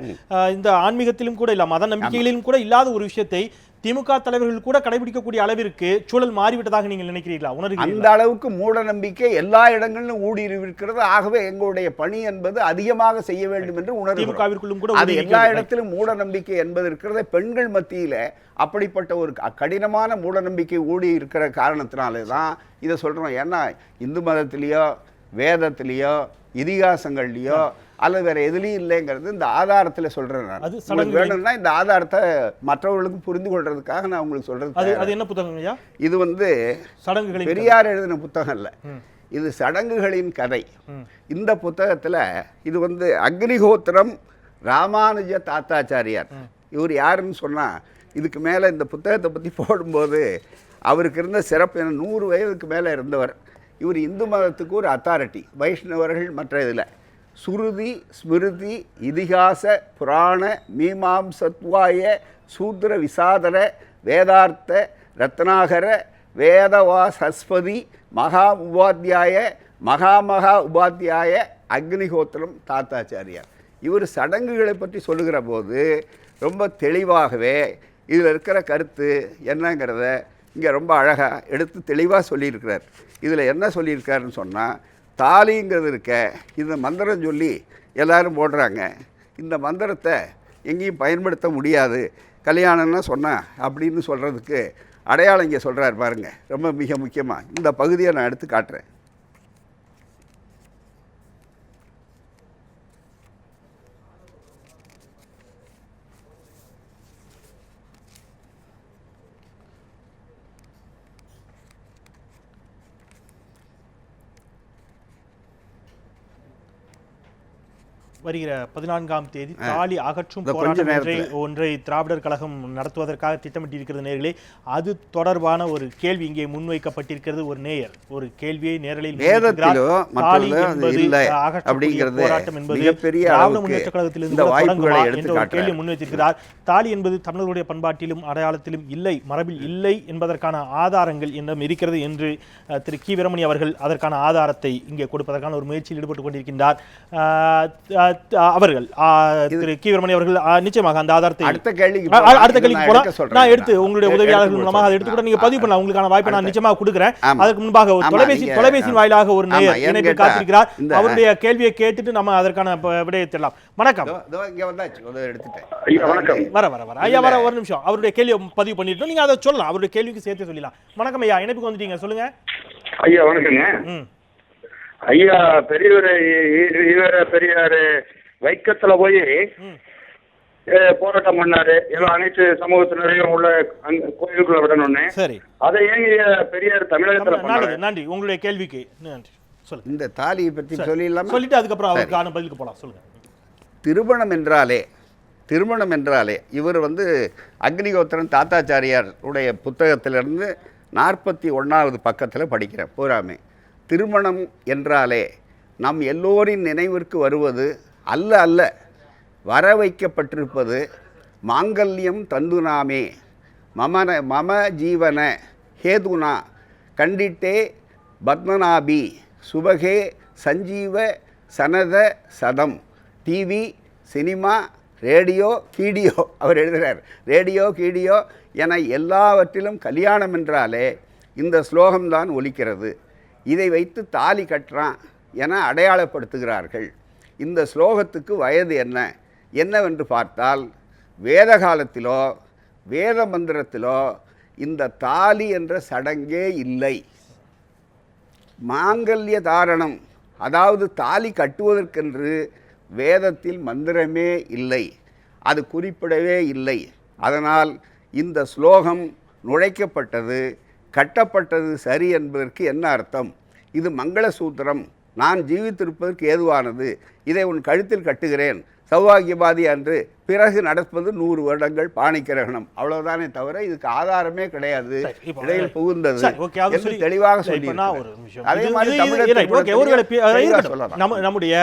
இந்த ஆன்மீகத்திலும் கூட இல்ல, மத நம்பிக்கைகளிலும் கூட இல்லாத ஒரு விஷயத்தை திமுக தலைவர்கள் கூட கடைபிடிக்கக்கூடிய அளவிற்கு சூழல் மாறிவிட்டதாக நீங்கள் நினைக்கிறீர்களா, உணர்கிறீர்களா? அந்த அளவுக்கு மூட நம்பிக்கை எல்லா இடங்களிலும் ஊடுருவிருக்கிறது. ஆகவே எங்களுடைய பணி என்பது அதிகமாக செய்ய வேண்டும் என்று உணர்கிறோம். அது எல்லா இடத்திலும் மூட நம்பிக்கை என்பது இருக்கிறத பெண்கள் மத்தியில அப்படிப்பட்ட ஒரு கடினமான மூட நம்பிக்கை ஊடி இருக்கிற காரணத்தினாலே தான் இதை சொல்றோம். ஏன்னா இந்து மதத்திலேயோ வேதத்திலேயோ இதிகாசங்கள்லையோ அல்லது வேற எதுலையும் இல்லைங்கிறது இந்த ஆதாரத்தில் சொல்றேன். நான் வேணும்னா இந்த ஆதாரத்தை மற்றவர்களுக்கும் புரிந்து கொள்றதுக்காக நான் உங்களுக்கு சொல்றது. அது என்ன புத்தகம் ஐயா? இது சடங்குகளின் பெரியார் எழுதின புத்தகம் இல்லை, இது சடங்குகளின் கதை. இந்த புத்தகத்தில் இது அக்னிஹோத்திரம் ராமானுஜ தாத்தாச்சாரியார். இவர் யாருன்னு சொன்னா, இதுக்கு மேலே இந்த புத்தகத்தை பற்றி போடும்போது அவருக்கு இருந்த சிறப்பு, 100 வயதுக்கு மேலே இருந்தவர். இவர் இந்து மதத்துக்கு ஒரு அத்தாரிட்டி, வைஷ்ணவர்கள் மற்ற இதில் சுருதி ஸ்மிருதி இதிகாச புராண மீமாம்சத்வாய சூத்திர விசாதர வேதார்த்த ரத்னாகர வேதவாசஸ்பதி மகா உபாத்தியாய மகாமகா உபாத்தியாய அக்னிஹோத்திரம் தாத்தாச்சாரியார். இவர் சடங்குகளை பற்றி சொல்லுகிற போது ரொம்ப தெளிவாகவே இதில் இருக்கிற கருத்து என்னங்கிறத இங்கே ரொம்ப அழகாக எடுத்து தெளிவாக சொல்லியிருக்கிறார். இதில் என்ன சொல்லியிருக்காருன்னு சொன்னால், தாலிங்கிறது இருக்க இந்த மந்திரம் சொல்லி எல்லோரும் போடுறாங்க, இந்த மந்திரத்தை எங்கேயும் பயன்படுத்த முடியாது கல்யாணம்னா சொன்ன அப்படின்னு சொல்கிறதுக்கு அடையாளம் இங்கே சொல்கிறார் பாருங்கள். ரொம்ப மிக முக்கியமாக இந்த பகுதியை நான் எடுத்து காட்டுறேன். வருகிற 14ஆம் தேதி தாலி அகற்றும் போராட்டம் ஒன்றை திராவிடர் கழகம் நடத்துவதற்காக திட்டமிட்டிருக்கிறது நேயர்களே. அது தொடர்பான ஒரு கேள்வி இங்கே முன்வைக்கப்பட்டிருக்கிறது. ஒரு நேயர் ஒரு கேள்வியை நேரலில் கேள்வி முன்வைத்திருக்கிறார். தாலி என்பது தமிழர்களுடைய பண்பாட்டிலும் அடையாளத்திலும் இல்லை, மரபில் இல்லை என்பதற்கான ஆதாரங்கள் என்னும் இருக்கிறது என்று திரு கி வீரமணி அவர்கள் அதற்கான ஆதாரத்தை இங்கே கொடுப்பதற்கான ஒரு முயற்சியில் ஈடுபட்டுக் கொண்டிருக்கின்றார். அவர்கள் திரு கி வீரமணி அவர்கள் நிச்சயமாக அந்த ஆதாரத்தை அடுத்த கேள்விக்கு போலாம். நான் எடுத்து உங்களுடைய உதவியாளர்கள் மூலமாக அதை எடுத்து கூட நீங்க பதிவு பண்ணலாம். உங்களுக்கான வாய்ப்பை நான் நிச்சயமாக கொடுக்கிறேன். அதற்கு முன்பாக தொலைபேசி வாயிலாக ஒரு நேயர் இணைப்பில் காத்திருக்கிறார். அவருடைய கேள்வியை கேட்டுட்டு நம்ம அதற்கான விடையை தெரியலாம். வணக்கம். வர வர வர ஐயா வர ஒரு நிமிஷம் அவருடைய கேள்வியை பதிவு பண்ணிட்டு நீங்க அதை சொல்லலாம். அவருடைய கேள்விக்கு சேர்த்து சொல்லலாம். வணக்கம் ஐயா, இணைப்புக்கு வந்துட்டீங்க, சொல்லுங்க ஐயா. வணக்கங்க ஐயா. பெரியார் வைக்கத்துல போய் போராட்டம் பண்ணாரு, எல்லாம் அனைத்து சமூகத்தினரையும் உள்ள கோயிலுக்குள்ள விடணும்னு. சரி, அதை ஏங்க பெரியார் தமிழகத்துல பண்ணாரு? நன்றி, உங்களுடைய கேள்விக்கு நன்றி. சொல்லுங்க. இந்த தாலியை பற்றி சொல்லிட்டு அதுக்கப்புறம் அவருக்கான பதிலுக்கு போலாம். சொல்லுங்க. திருமணம் என்றாலே இவர் அக்னிஹோத்திரன் தாத்தாச்சாரியார் உடைய புத்தகத்திலிருந்து 41வது பக்கத்தில் படிக்கிறேன் பூராமே. திருமணம் என்றாலே நம் எல்லோரின் நினைவிற்கு வருவது அல்ல வர வைக்கப்பட்டிருப்பது மாங்கல்யம் தந்துனாமே மம ஜீவன ஹேதுனா கண்டிட்டே பத்மநாபி சுபகே சஞ்சீவ சனத சதம். டிவி, சினிமா, ரேடியோ, கீடியோ, அவர் எழுதுகிறார், ரேடியோ கீடியோ என எல்லாவற்றிலும் கல்யாணம் என்றாலே இந்த ஸ்லோகம்தான் ஒலிக்கிறது. இதை வைத்து தாலி கட்டுறான் என அடையாளப்படுத்துகிறார்கள். இந்த ஸ்லோகத்துக்கு வயது என்னவென்று பார்த்தால் வேத காலத்திலோ வேத மந்திரத்திலோ இந்த தாலி என்ற சடங்கே இல்லை. மாங்கல்ய தாரணம், அதாவது தாலி கட்டுவதற்கென்று வேதத்தில் மந்திரமே இல்லை, அது குறிப்பிடவே இல்லை. அதனால் இந்த ஸ்லோகம் நுழைக்கப்பட்டது, கட்டப்பட்டது சரி என்பதற்கு என்ன அர்த்தம்? இது மங்களசூத்திரம், நான் ஜீவித்திருப்பதற்கு ஏதுவானது, இதை உன் கழுத்தில் கட்டுகிறேன், சௌபாகியபாதி அன்று, பிறகு நடப்பது 100 வருடங்கள் பாணிக்கிரகணம், அவ்வளவுதானே தவிர இதுக்கு ஆதாரமே கிடையாது, இடையில் புகுந்தது என்று தெளிவாக சொல்லி. அதே மாதிரி நம்முடைய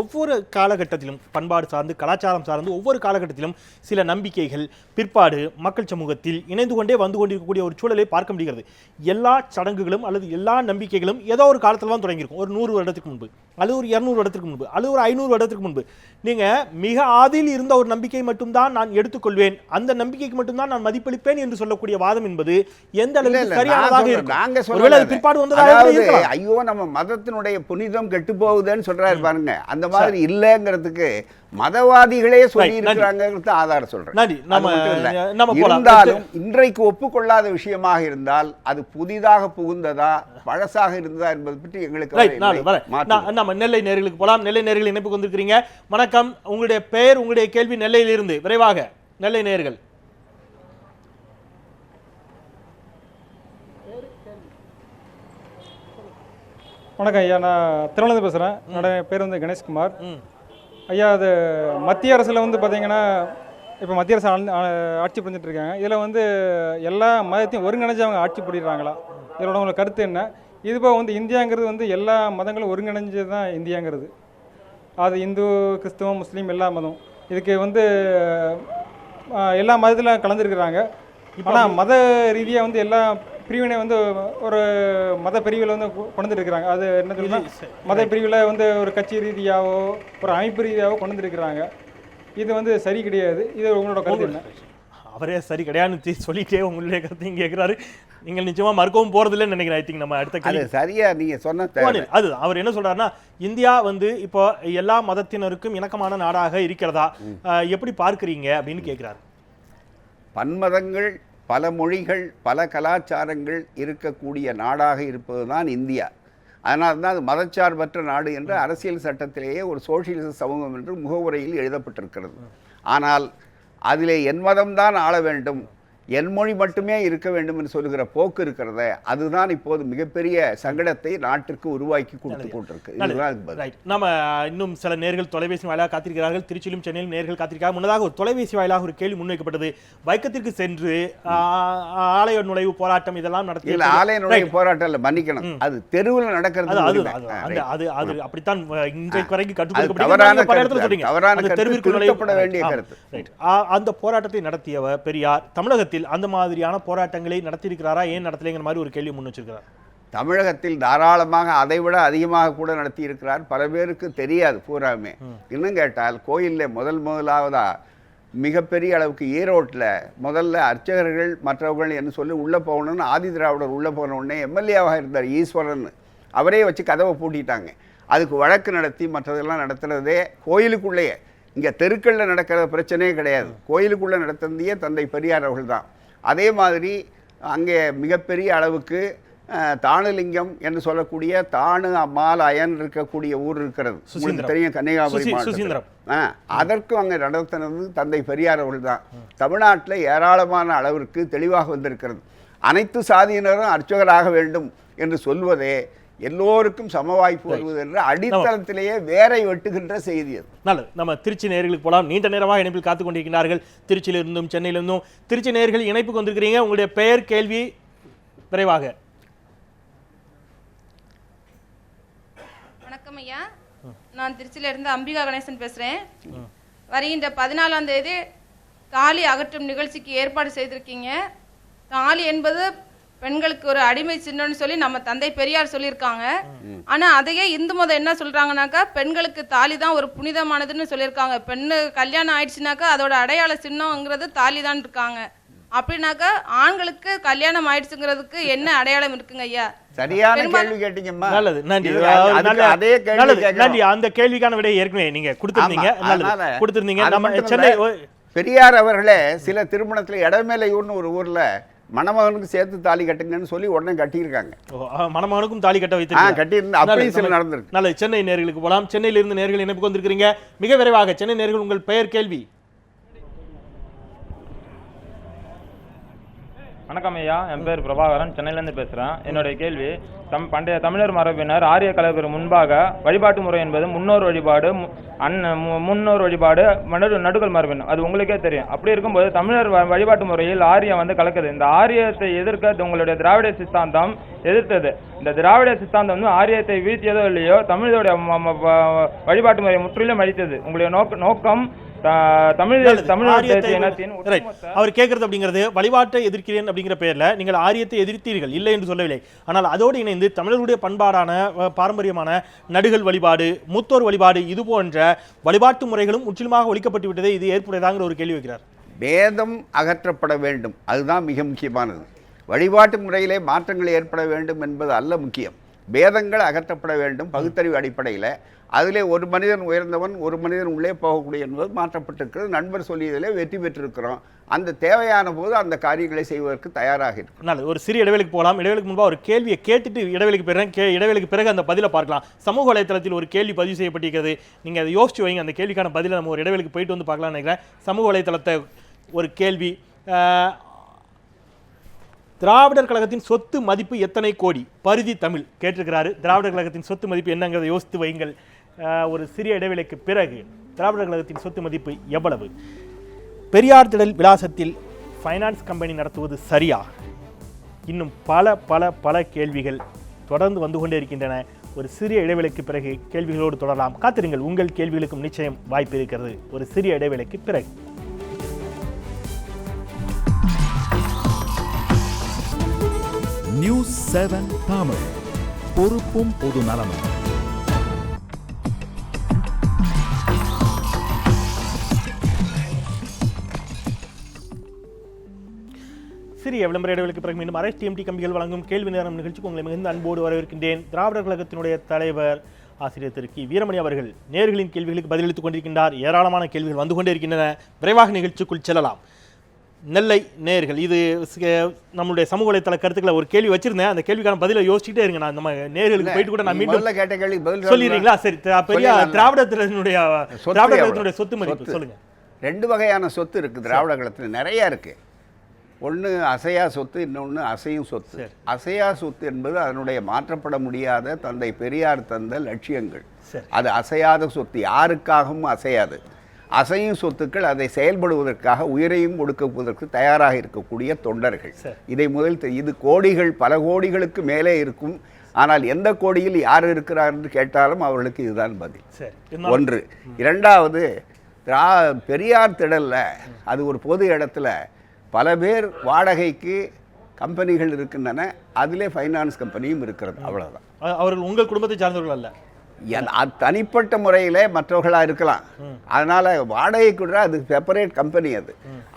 ஒவ்வொரு காலகட்டத்திலும் பண்பாடு சார்ந்து கலாச்சாரம் சார்ந்து ஒவ்வொரு காலகட்டத்திலும் சில நம்பிக்கைகள் பிற்பாடு மக்கள் சமூகத்தில் இணைந்து கொண்டே வந்து கொண்டிருக்கக்கூடிய ஒரு சூழலை பார்க்க முடிகிறது. எல்லா சடங்குகளும் அல்லது எல்லா நம்பிக்கைகளும் ஏதோ ஒரு காலத்தில் தான் தொடங்கியிருக்கும். ஒரு 100 வருடத்துக்கு முன்பு அல்லது ஒரு 200 வருடத்துக்கு முன்பு அல்லது ஒரு 500 வருடத்துக்கு முன்பு நீங்க மிக ஆதியில் இருந்த ஒரு நம்பிக்கை மட்டும்தான் நான் எடுத்துக்கொள்வேன், அந்த நம்பிக்கைக்கு மட்டும்தான் நான் மதிப்பளிப்பேன் என்று சொல்லக்கூடிய வாதம் என்பது எந்த அளவுக்கு சரியானதாக இருக்கும்? ஐயோ நம்ம மதத்தினுடைய புனிதம் கெட்டு போகுதுன்னு சொல்றாரு பாருங்க, அந்த மாதிரி இல்லைங்கிறதுக்கு மதவாதிகளே சொல்லி இருக்கிறாங்க ஆதாரம் சொல்றேன். இருந்தாலும் இன்றைக்கு ஒப்புக்கொள்ளாத விஷயமாக இருந்தால் அது புதிதாக புகுந்ததா பழசாக இருந்ததா என்பது பற்றி எங்களுக்கு நம்ம நெல்லை நேயர்களுக்கு போலாம். நெல்லை நேயர்கள் இணைப்புக்கு வந்திருக்கிறீங்க. வணக்கம், உங்களுடைய பெயர், உங்களுடைய கேள்வி நெல்லையில் இருந்து விரைவாக. நெல்லை நேயர்கள். வணக்கம் ஐயா, நான் திருவண்ணாமலை பேசுகிறேன். என்னோட பேர் வந்து கணேஷ்குமார். ஐயா, அது மத்திய அரசில் வந்து பார்த்தீங்கன்னா இப்போ மத்திய அரசு ஆட்சி புரிஞ்சிட்டு இருக்காங்க. இதில் வந்து எல்லா மதத்தையும் ஒருங்கிணைஞ்சு அவங்க ஆட்சி புரியுறாங்களா? இதோட உங்களுக்கு கருத்து என்ன? இதுபோல் வந்து இந்தியாங்கிறது வந்து எல்லா மதங்களும் ஒருங்கிணைஞ்சது தான் இந்தியாங்கிறது. அது இந்து, கிறிஸ்துவம், முஸ்லீம் எல்லா மதம் இதுக்கு வந்து எல்லா மதத்தில் கலந்துருக்குறாங்க. ஆனால் மத ரீதியாக வந்து எல்லா பிரிவினை வந்து ஒரு மத பிரிவில் வந்து கொண்டு இருக்கிறாங்க. அது என்ன சொல்லுன்னா மத பிரிவில் வந்து ஒரு கட்சி ரீதியாகவோ ஒரு அமைப்பு ரீதியாகவோ கொண்டு இருக்கிறாங்க. இது வந்து சரி கிடையாது. இது உங்களோட கருத்து என்ன? அவரே சரி கிடையாதுன்னு சொல்லிட்டே உங்களுடைய கருத்தையும் கேட்குறாரு. நீங்கள் நிச்சயமாக மறுக்கவும் போகிறதில்லைன்னு நினைக்கிறேன். ஐ திங்க் நம்ம அடுத்த கேள்வி சரியா நீங்கள் சொன்ன அது அவர் என்ன சொல்கிறாருன்னா, இந்தியா வந்து இப்போ எல்லா மதத்தினருக்கும் இணக்கமான நாடாக இருக்கிறதா, எப்படி பார்க்குறீங்க அப்படின்னு கேட்குறாரு. பன்மதங்கள், பல மொழிகள், பல கலாச்சாரங்கள் இருக்கக்கூடிய நாடாக இருப்பது தான் இந்தியா. அதனால் தான் அது மதச்சார்பற்ற நாடு என்று அரசியல் சட்டத்திலேயே ஒரு சோசியலிச சமூகம் என்று முகவுரையில் எழுதப்பட்டிருக்கிறது. ஆனால் அதிலே என் மதம்தான் ஆள வேண்டும், என் மொழி மட்டுமே இருக்க வேண்டும் என்று சொல்லுகிற போக்கு இருக்கிறத, அதுதான் இப்போது மிகப்பெரிய சங்கடத்தை நாட்டிற்கு உருவாக்கி கொடுத்து கொண்டிருக்கு. நம்ம இன்னும் சில நேர்கள் தொலைபேசி வாயிலாக காத்திருக்கிறார்கள். திருச்சியிலும் சென்னையிலும் நேர்கள் காத்திருக்கிறார்கள். முன்னதாக ஒரு தொலைபேசி வாயிலாக ஒரு கேள்வி முன்வைக்கப்பட்டது. வைக்கத்திற்கு சென்று ஆலய நுழைவு போராட்டம் இதெல்லாம் நடத்தி இல்ல, ஆலய நுழைவு போராட்டம் இல்ல, மன்னிக்கணும், அது தெருவில் நடக்கிறது. அது அப்படித்தான் இன்றைக்கு வரைக்கும் கட்டுப்படுத்தப்பட வேண்டிய கருத்து. அந்த போராட்டத்தை நடத்தியவர் பெரியார் தமிழகத்தில் அந்த மாதிரியான போராட்டங்களை நடத்தியிருக்கிறாரா, ஏன் நடத்தலைங்கிற மாதிரி ஒரு கேள்வி முன் வச்சிருக்கிறார். தமிழகத்தில் தாராளமாக அதைவிட அதிகமாக கூட நடத்தி இருக்கிறார். பல பேருக்கு தெரியாது பூராமே. இன்னும் கேட்டால் கோயிலில் முதலாவதா மிகப்பெரிய அளவுக்கு ஈரோட்டில் முதல்ல அர்ச்சகர்கள் மற்றவர்கள் என்று சொல்லி உள்ளே போகணும்னு ஆதி திராவிடர் உள்ளே போன உடனே எம்எல்ஏவாக இருந்தார் ஈஸ்வரன், அவரே வச்சு கதவை பூட்டிட்டாங்க. அதுக்கு வழக்கு நடத்தி மற்றதெல்லாம் நடத்துகிறதே கோயிலுக்குள்ளேயே. இங்கே தெருக்களில் நடக்கிற பிரச்சனையே கிடையாது, கோயிலுக்குள்ளே நடத்தியே தந்தை பெரியார் அவர்கள் தான். அதே மாதிரி அங்கே மிகப்பெரிய அளவுக்கு தானுலிங்கம் என்று சொல்லக்கூடிய தானு அம்மாள் அயன் இருக்கக்கூடிய ஊர் இருக்கிறது, உங்களுக்கு தெரியும், கன்னியாகுமரி மாவட்டம். அதற்கும் அங்கே நடத்தினது தந்தை பெரியார் அவர்கள் தான். தமிழ்நாட்டில் ஏராளமான அளவிற்கு தெளிவாக வந்திருக்கிறது. அனைத்து சாதியினரும் அர்ச்சகராக வேண்டும் என்று சொல்வதே எல்லோருக்கும் சம வாய்ப்பு வருவது என்ற அடித்தளத்திலேயே வேரை வெட்டுகின்ற செய்தி அது. நல்லது, நம்ம திருச்சி நேயர்களுக்கு போகலாம். நீண்ட நேரமாக இணைப்பில் காத்துக் கொண்டிருக்கிறார்கள். திருச்சியிலிருந்தும் சென்னையிலிருந்தும். திருச்சி நேயர்கள் இணைப்புக்கு வந்திருக்கிறீங்க. உங்களுடைய பெயர், கேள்வி விரைவாக. வணக்கம் ஐயா, நான் திருச்சியிலிருந்து அம்பிகா கணேசன் பேசுகிறேன். வருகின்ற 14ஆம் தேதி தாலி அகற்றும் நிகழ்ச்சிக்கு ஏற்பாடு செய்திருக்கீங்க. தாலி என்பது பெண்களுக்கு ஒரு அடிமை சின்னம்னு சொல்லி நம்ம தந்தை பெரியார் சொல்லியிருக்காங்க. ஆனா அதையே இந்து மதம் என்ன சொல்றாங்கன்னாக்கா, பெண்களுக்கு தாலி தான் ஒரு புனிதமானதுன்னு சொல்லியிருக்காங்க. பெண்ணு கல்யாணம் ஆயிடுச்சுனாக்கா அதோட அடையாள சின்னம்ங்கிறது தாலி தான் இருக்காங்க. அப்படின்னாக்கா ஆண்களுக்கு கல்யாணம் ஆயிடுச்சுங்கிறதுக்கு என்ன அடையாளம் இருக்குங்க ஐயா? சரியான கேள்வி கேட்டீங்கம்மா. நல்லது, நன்றி. அந்த கேள்விக்கான விடை ஏற்கனவே நீங்க கொடுத்திருந்தீங்க. நம்ம சென்னை பெரியார் அவர்களே சில திருமணத்துல இடமேலையூர்னு ஒரு ஊர்ல மணமகனுக்கு சேர்த்து தாலி கட்டுங்கன்னு சொல்லி உடனே கட்டியிருக்காங்க. மணமகனுக்கும் தாலி கட்ட வைத்து கட்டியிருந்தா அப்படியும் சில நடந்திருக்கு. நல்ல சென்னை நேர்களுக்கு போகலாம். சென்னையிலிருந்து நேர்கள் இணைப்புக்கு வந்திருக்கிறீங்க. மிக விரைவாக சென்னை நேர்கள் உங்கள் பெயர் கேள்வி. வணக்கம் ஐயா, என் பேர் பிரபாகரன், சென்னையிலேருந்து பேசுகிறேன். என்னுடைய கேள்வி, பண்டைய தமிழர் மரபினர் ஆரிய கலப்பிற்கு முன்பாக வழிபாட்டு முறை என்பது முன்னோர் வழிபாடு, முன்னோர் வழிபாடு, நடுகள் மரபின், அது உங்களுக்கே தெரியும். அப்படி இருக்கும்போது தமிழர் வழிபாட்டு முறையில் ஆரியம் வந்து கலக்குது. இந்த ஆரியத்தை எதிர்க்க உங்களுடைய திராவிட சித்தாந்தம் எதிர்த்தது. இந்த திராவிட சித்தாந்தம் வந்து ஆரியத்தை வீழ்த்தியதோ இல்லையோ தமிழருடைய வழிபாட்டு முறையை முற்றிலும் அழித்தது. உங்களுடைய நோக்கம் அவர் கேட்கறது அப்படிங்கிறது வழிபாட்டை எதிர்க்கிறேன் அப்படிங்கிற பெயர்ல நீங்கள் ஆரியத்தை எதிர்த்தீர்கள், இல்லை என்று சொல்லவில்லை. ஆனால் அதோடு இணைந்து தமிழர்களுடைய பண்பாடான பாரம்பரியமான நடுகள் வழிபாடு, மூத்தோர் வழிபாடு, இது போன்ற வழிபாட்டு முறைகளும் முற்றிலுமாக ஒழிக்கப்பட்டு விட்டதே, இது ஏற்புடையதாங்கிற ஒரு கேள்வி வைக்கிறார். வேதம் அகற்றப்பட வேண்டும், அதுதான் மிக முக்கியமானது. வழிபாட்டு முறையிலே மாற்றங்கள் ஏற்பட வேண்டும் என்பது அல்ல முக்கியம். வேதங்கள் அகற்றப்பட வேண்டும் பகுத்தறிவு அடிப்படையில். அதிலே ஒரு மனிதன் உயர்ந்தவன், ஒரு மனிதன் உள்ளே போகக்கூடிய என்பது மாற்றப்பட்டிருக்கிறது. நண்பர் சொல்லியதிலே வெற்றி பெற்றிருக்கிறோம். அந்த தேவையான போது அந்த காரியங்களை செய்வதற்கு தயாராக இருக்கும். நல்லது, ஒரு சிறிய இடைவெளிக்கு போகலாம். இடைவெளிக்கு முன்பாக ஒரு கேள்வியை கேட்டுட்டு இடைவெளிக்கு போயிடுறேன். இடைவெளிக்கு பிறகு அந்த பதிலை பார்க்கலாம். சமூக வலைத்தளத்தில் ஒரு கேள்வி பதிவு செய்யப்பட்டிருக்கிறது. நீங்கள் அதை யோசிச்சு வைங்க. அந்த கேள்விக்கான பதிலை நம்ம ஒரு இடைவெளிக்கு போயிட்டு வந்து பார்க்கலாம்னு நினைக்கிறேன். சமூக வலைத்தளத்தை ஒரு கேள்வி, திராவிடர் கழகத்தின் சொத்து மதிப்பு எத்தனை கோடி? பரிதி தமிழ் கேட்டிருக்கிறாரு. திராவிடர் கழகத்தின் சொத்து மதிப்பு என்னங்கிறத யோசித்து வைங்கள். ஒரு சிறிய இடைவெளிக்கு பிறகு திராவிடர் கழகத்தின் சொத்து மதிப்பு எவ்வளவு? பெரியார் திடல் விலாசத்தில் ஃபைனான்ஸ் கம்பெனி நடத்துவது சரியா? இன்னும் பல பல பல கேள்விகள் தொடர்ந்து வந்து கொண்டே இருக்கின்றன. ஒரு சிறிய இடைவெளிக்கு பிறகு கேள்விகளோடு தொடரலாம். காத்திருங்கள், உங்கள் கேள்விகளுக்கும் நிச்சயம் வாய்ப்பு இருக்கிறது. ஒரு சிறிய இடைவெளிக்கு பிறகு. நியூஸ் 7 தமிழ், பொறுப்பும் பொது நலமும். சிறிய விளம்பர இடைவெளிக்கு பிறகு மீண்டும் RSTMT கம்பிகள் வழங்கும் கேள்வி நேரம் நிகழ்ச்சிக்கு உங்களை மிகுந்த அன்போடு வரவேற்கின்றேன். திராவிடர் கழகத்தினுடைய தலைவர் ஆசிரியர் திரு கி. வீரமணி அவர்கள் நேர்களின் கேள்விகளுக்கு பதிலளித்துக் கொண்டிருக்கின்றார். ஏராளமான கேள்விகள் வந்து கொண்டே இருக்கின்றன. விரைவாக நிகழ்ச்சிக்குள் செல்லலாம். நெல்லை நேர்கள், இது நம்மளுடைய சமூக வலைத்தள கருத்துக்களை ஒரு கேள்வி வச்சிருந்தேன். அந்த கேள்விக்கான பதிலை யோசிச்சுட்டே இருங்க. நான் நம்ம நேர்களுக்கு போயிட்டு கூட நான் மீண்டும் கேட்ட கேள்வி பதில் சொல்லிடுறீங்களா? சரி, திராவிடத்தினுடைய சொத்து மதிப்பு சொல்லுங்க. 2 வகையான சொத்து இருக்கு திராவிட கழகத்தில், நிறைய இருக்கு. ஒன்று அசையா சொத்து, இன்னொன்று அசையும் சொத்து. அசையா சொத்து என்பது அதனுடைய மாற்றப்பட முடியாத தந்தை பெரியார் தந்த லட்சியங்கள். அது அசையாத சொத்து, யாருக்காகவும் அசையாது. அசையும் சொத்துக்கள் அதை செயல்படுவதற்காக உயிரையும் கொடுக்குவதற்கு தயாராக இருக்கக்கூடிய தொண்டர்கள். இதை முதல் இது கோடிகள், பல கோடிகளுக்கு மேலே இருக்கும். ஆனால் எந்த கோடியில் யார் இருக்கிறார் என்று கேட்டாலும் அவர்களுக்கு இதுதான் பதில். ஒன்று. இரண்டாவது, பெரியார் திடல்ல அது ஒரு பொது இடத்துல பல பேர் வாடகைக்கு கம்பெனிகள் இருக்கின்றன. அதிலே ஃபைனான்ஸ் கம்பெனியும் இருக்கிறது. அவ்வளவுதான். அவர்கள் உங்கள் குடும்பத்தை சார்ந்தவர்கள் அல்ல, அது தனிப்பட்ட முறையில் மற்றவர்களாக இருக்கலாம். அதனால் வாடகைக்கு அது செப்பரேட் கம்பெனி.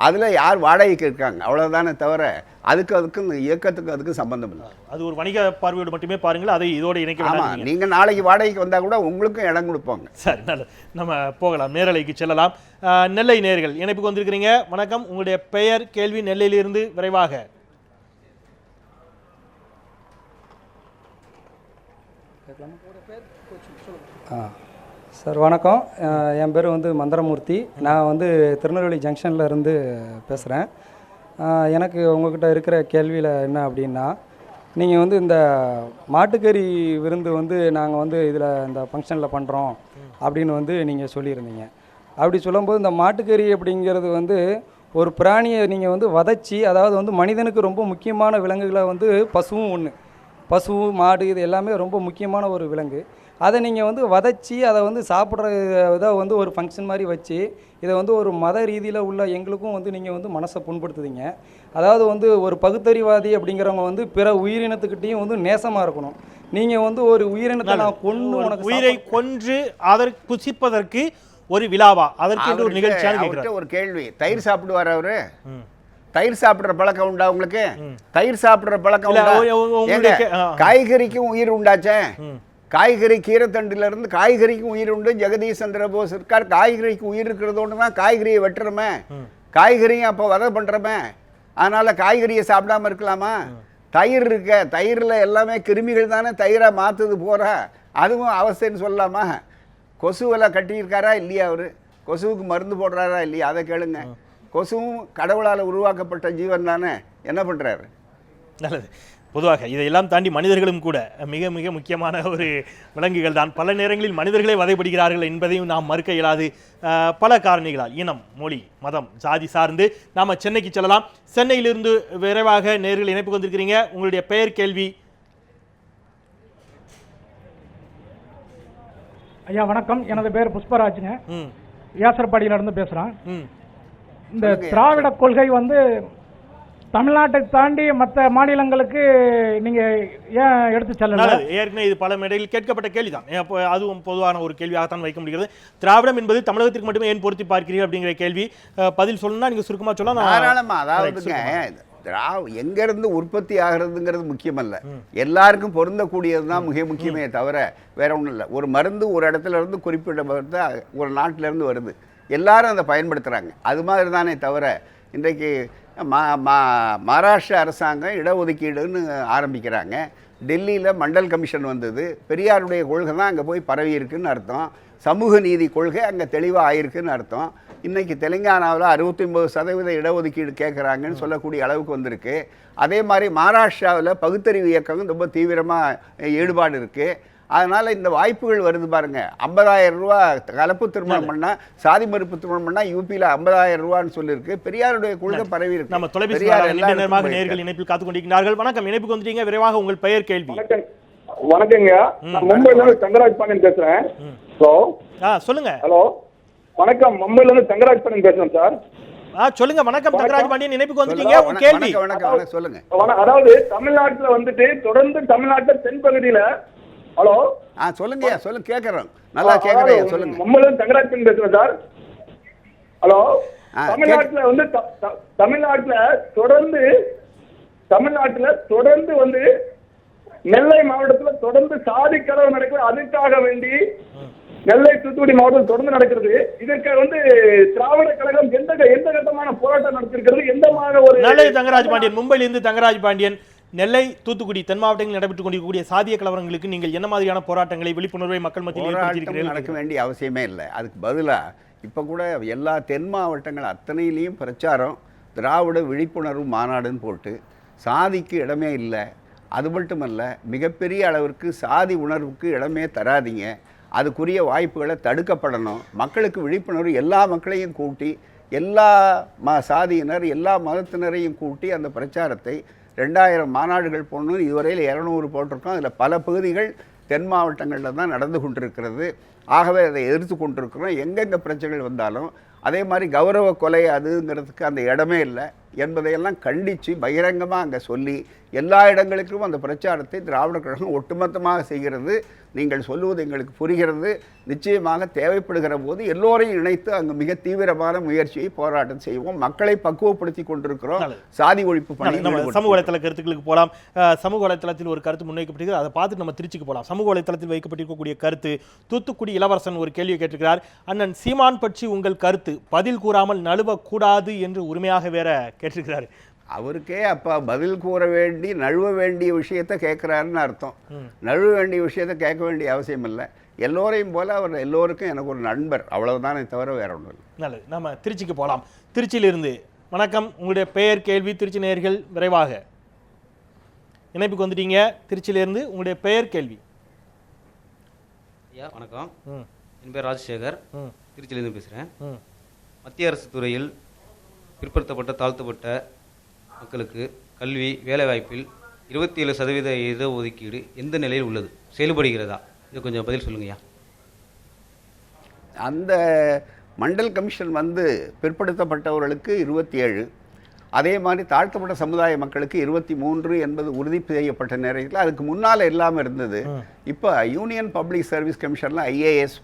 அதில் யார் வாடகைக்கு இருக்காங்க அவ்வளோதானே தவிர அதுக்கும் இயக்கத்துக்கு அதுக்கு சம்பந்தம் இல்லை. அது ஒரு வணிக பார்வையோடு மட்டுமே பாருங்கள், அதை இதோடு இணைக்க வேண்டாம். நீங்கள் நாளைக்கு வாடகைக்கு வந்தால் கூட உங்களுக்கும் இடம் கொடுப்பாங்க. சரி, நல்லது, நம்ம போகலாம், நேரலைக்கு செல்லலாம். நெல்லை நேர்கள் இணைப்புக்கு வந்திருக்கிறீங்க. வணக்கம், உங்களுடைய பெயர், கேள்வி, நெல்லையிலிருந்து விரைவாக. சார் வணக்கம், என் பேர் வந்து மந்திரமூர்த்தி. நான் திருநெல்வேலி ஜங்ஷனில் இருந்து பேசுகிறேன். எனக்கு உங்கள்கிட்ட இருக்கிற கேள்வியில் என்ன அப்படின்னா, நீங்கள் இந்த மாட்டுக்கறி விருந்து நாங்கள் இதில் இந்த ஃபங்க்ஷனில் பண்ணுறோம் அப்படின்னு நீங்கள் சொல்லியிருந்தீங்க. அப்படி சொல்லும்போது இந்த மாட்டுக்கறி அப்படிங்கிறது ஒரு பிராணியை நீங்கள் வதச்சி, அதாவது மனிதனுக்கு ரொம்ப முக்கியமான விலங்குகளை பசுவும் ஒன்று, பசு, மாடு, இது எல்லாமே ரொம்ப முக்கியமான ஒரு விலங்கு. அதை நீங்கள் வதச்சி அதை சாப்பிட்ற இதை ஒரு ஃபங்க்ஷன் மாதிரி வச்சு இதை ஒரு மத ரீதியில் உள்ள எங்களுக்கும் நீங்கள் மனசை புண்படுத்துதீங்க. அதாவது ஒரு பகுத்தறிவாதி அப்படிங்கிறவங்க பிற உயிரினத்துக்கிட்டையும் நேசமாக இருக்கணும். நீங்கள் ஒரு உயிரினத்தை நான் கொன்று உயிரை கொன்று அதற்கு புசிப்பதற்கு ஒரு விழாவா, அதற்கு ஒரு நிகழ்ச்சியாக ஒரு கேள்வி. தயிர் சாப்பிடுவார் அவரு? தயிர் சாப்பிடுற பழக்கம் உண்டா உங்களுக்கு? தயிர் சாப்பிடுற பழக்கம் உண்டா? காய்கறிக்கும் உயிர் உண்டாச்சே. காய்கறி, கீரைத்தண்டிலிருந்து காய்கறிக்கும் உயிர் உண்டு. ஜெகதீஷ் சந்திர போஸ் இருக்கார். காய்கறிக்கு உயிர் இருக்கிறதோடு தான் காய்கறியை வெட்டுறமே, காய்கறியும் அப்போ வதை பண்ணுறமே. அதனால் காய்கறியை சாப்பிடாமல் இருக்கலாமா? தயிர் இருக்க, தயிரில் எல்லாமே கிருமிகள் தானே தயிராக மாற்றுது போகிறா, அதுவும் அவஸ்தைன்னு சொல்லலாமா? கொசுவெல்லாம் கட்டியிருக்காரா இல்லையா? அவர் கொசுவுக்கு மருந்து போடுறாரா இல்லையா? அதை கேளுங்க. கொசுவும் கடவுளால் உருவாக்கப்பட்ட ஜீவன் தானே, என்ன பண்ணுறாரு? நல்லது. பொதுவாக இதையெல்லாம் தாண்டி மனிதர்களும் கூட மிக மிக முக்கியமான ஒரு விலங்குகள் தான். பல நேரங்களில் மனிதர்களே வதைப்படுகிறார்கள் என்பதையும் நாம் மறுக்க இயலாது. பல காரணிகளால், இனம், மொழி, மதம், ஜாதி சார்ந்து நாம் சென்னைக்கு செல்லலாம். சென்னையிலிருந்து விரைவாக நேர்கள் இணைப்பு வந்திருக்கிறீங்க. உங்களுடைய பெயர், கேள்வி. ஐயா வணக்கம், எனது பேர் புஷ்பராஜுங்க. வியாசர்பாடியிலிருந்து பேசுகிறேன். இந்த திராவிட கொள்கை வந்து தமிழ்நாட்டை தாண்டி மற்ற மாநிலங்களுக்கு நீங்க ஏன் எடுத்து செல்லல? ஏற்கனவே இது பல மேடையில் கேட்கப்பட்ட கேள்விதான். அதுவும் பொதுவான ஒரு கேள்வியாகத்தான் வைக்க முடிகிறது. திராவிடம் என்பது தமிழகத்திற்கு மட்டுமே ஏன் பொருத்தி பார்க்கிறீர்கள் அப்படிங்கிற கேள்வி. பதில் சொல்லணும்னா நீங்க சுருக்கமா சொல்லலாம். தாராளமா. அதாவதுங்க, எங்கேருந்து உற்பத்தி ஆகிறதுங்கிறது முக்கியமல்ல, எல்லாருக்கும் பொருந்தக்கூடியது தான் மிக முக்கியமே தவிர வேற ஒன்றும் இல்லை. ஒரு மருந்து ஒரு இடத்துல இருந்து குறிப்பிட்ட ஒரு நாட்டிலேருந்து வருது, எல்லாரும் அதை பயன்படுத்துகிறாங்க. அது மாதிரி தானே தவிர இன்றைக்கு மகாராஷ்டிரா அரசாங்கம் இடஒதுக்கீடுன்னு ஆரம்பிக்கிறாங்க. டெல்லியில் மண்டல் கமிஷன் வந்தது, பெரியாருடைய கொள்கை தான் அங்கே போய் பரவி இருக்குன்னு அர்த்தம். சமூக நீதி கொள்கை அங்கே தெளிவாக ஆயிருக்குன்னு அர்த்தம். இன்றைக்கி தெலுங்கானாவில் 69% இடஒதுக்கீடு கேட்குறாங்கன்னு சொல்லக்கூடிய அளவுக்கு வந்திருக்கு. அதே மாதிரி மகாராஷ்டிராவில் பகுத்தறிவு இயக்கம் ரொம்ப தீவிரமாக ஈடுபாடு இருக்குது. அதனால் இந்த வாய்ப்புகள் வருது பாருங்க. 50,000 ரூபா கலப்பு திருமணம் பண்ணால், சாதி மறுப்பு திருமணம் பண்ணால் யூபியில் 50,000 ரூபான்னு சொல்லியிருக்கு. பெரியாருடைய கொள்கை பரவி இருக்கு. நம்ம தொலைபேசி நேர்கள் இணைப்பில் காத்துக் கொண்டிருக்கிறார்கள். வணக்கம், இணைப்புக்கு வந்துட்டீங்க. விரைவாக உங்கள் பெயர், கேள்வி. வணக்கங்க, நான் மும்பைல இருந்து தங்கராஜ் பாண்டியன் பேசுறேன். ஹலோ, சொல்லுங்க. ஹலோ, வணக்கம், மும்பைல இருந்து தங்கராஜ் பாண்டியன் பேசுறேன் சார். சொல்லுங்க. வணக்கம் தங்கராஜ் பாண்டியன், இணைப்புக்கு வந்துட்டீங்க. உங்க கேள்வி. சொல்லுங்க. அதாவது தமிழ்நாட்டுல வந்துட்டு தொடர்ந்து தமிழ்நாட்டுல தென்பகுதியில, ஹலோ சொல்லுங்க, சொல்லுங்க, கேட்கறோம், நல்லா கேட்கறேன், சொல்லுங்க. மும்பைல தங்கராஜ் பேசுறேன் சார். ஹலோ, தமிழ்நாட்டுல வந்து தமிழ்நாட்டுல தொடர்ந்து வந்து நெல்லை மாவட்டத்துல தொடர்ந்து சாதி கலவரம் நடக்குது. அதுக்காக வேண்டி நெல்லை, தூத்துக்குடி மாவட்டம் தொடர்ந்து நடக்கிறது. இதற்கு வந்து திராவிட கழகம் எந்த கட்டமான போராட்டம் நடத்திருக்கிறது? எந்த மாதிரி ஒரு நல்லது. தங்கராஜ் பாண்டியன், மும்பையிலிருந்து தங்கராஜ் பாண்டியன். நெல்லை, தூத்துக்குடி தென் மாவட்டங்களில் நடைபெற்றுக் கொண்டிருக்கக்கூடிய சாதிய கலவரங்களுக்கு நீங்கள் என்ன மாதிரியான போராட்டங்களை, விழிப்புணர்வை மக்கள் மத்தியில் நடக்க வேண்டிய அவசியமே இல்லை. அதுக்கு பதிலாக இப்போ கூட எல்லா தென் மாவட்டங்கள் அத்தனையிலையும் பிரச்சாரம், திராவிட விழிப்புணர்வு மாநாடுன்னு போட்டு சாதிக்கு இடமே இல்லை. அது மட்டுமல்ல, மிகப்பெரிய அளவிற்கு சாதி உணர்வுக்கு இடமே தராதிங்க, அதுக்குரிய வாய்ப்புகளை தடுக்கப்படணும். மக்களுக்கு விழிப்புணர்வு, எல்லா மக்களையும் கூட்டி, எல்லா சாதியினர், எல்லா மதத்தினரையும் கூட்டி அந்த பிரச்சாரத்தை 2000 மாநாடுகள் போடணும். இதுவரையில் 200 போட்டிருக்கோம். அதில் பல பகுதிகள் தென் மாவட்டங்களில் தான் நடந்து கொண்டிருக்கிறது. ஆகவே அதை எதிர்த்து கொண்டிருக்கிறோம். எங்கெங்கே பிரச்சனைகள் வந்தாலும் அதே மாதிரி கௌரவ கொலை அதுங்கிறதுக்கு அந்த இடமே இல்லை என்பதையெல்லாம் கண்டித்து பகிரங்கமாக அங்கே சொல்லி எல்லா இடங்களுக்கும் அந்த பிரச்சாரத்தை திராவிட கழகம் ஒட்டுமொத்தமாக செய்கிறது. நீங்கள் சொல்லுவது எங்களுக்கு புரிகிறது. நிச்சயமாக தேவைப்படுகிற போது எல்லோரையும் இணைத்து அங்கு மிக தீவிரமான முயற்சியை போராட்டம் செய்வோம். மக்களை பக்குவப்படுத்தி கொண்டிருக்கிறோம். சாதி ஒழிப்பு பணி. சமூக வலைத்தள கருத்துக்களுக்கு போகலாம். சமூக வலைத்தளத்தில் ஒரு கருத்து முன்வைக்கப்படுகிறது, அதை பார்த்துட்டு நம்ம திருச்சிக்கு போகலாம். சமூக வலைத்தளத்தில் வைக்கப்பட்டிருக்கக்கூடிய கருத்து, தூத்துக்குடி இளவரசன் ஒரு கேள்வியை கேட்டிருக்கிறார். அண்ணன் சீமான் பற்றி உங்கள் கருத்து, பதில் கூறாமல் நழுவக்கூடாது என்று உரிமையாக வேற கேட்டிருக்கிறார். அவருக்கே அப்போ பதில் கூற வேண்டி நழுவ வேண்டிய விஷயத்தை கேட்குறாருன்னு அர்த்தம். நழுவ வேண்டிய விஷயத்தை கேட்க வேண்டிய அவசியம் இல்லை. எல்லோரையும் போல அவர் எல்லோருக்கும் எனக்கு ஒரு நண்பர், அவ்வளவுதானே தவிர வேற ஒன்றும் இல்லை. நல்லது, நம்ம திருச்சிக்கு போகலாம். திருச்சியிலிருந்து வணக்கம், உங்களுடைய பெயர், கேள்வி. திருச்சி நேயர்கள் விரைவாக இணைப்புக்கு வந்துட்டீங்க. திருச்சியிலிருந்து உங்களுடைய பெயர், கேள்வி. ஐயா வணக்கம், என் பேர் ராஜசேகர், திருச்சியிலிருந்து பேசுகிறேன். மத்திய அரசு துறையில் பிற்படுத்தப்பட்ட தாழ்த்தப்பட்ட மக்களுக்கு கல்வி வேலைவாய்ப்பில் 27% இடஒதுக்கீடு எந்த நிலையில் உள்ளது, செயல்படுகிறதா? இது கொஞ்சம் பதில் சொல்லுங்கய்யா. அந்த மண்டல் கமிஷன் வந்து பிற்படுத்தப்பட்டவர்களுக்கு 27, அதே மாதிரி தாழ்த்தப்பட்ட சமுதாய மக்களுக்கு 23 என்பது உறுதி செய்யப்பட்ட நேரத்தில் அதுக்கு முன்னால் இல்லாமல் இருந்தது. இப்போ யூனியன் பப்ளிக் சர்வீஸ் கமிஷனில் IAS,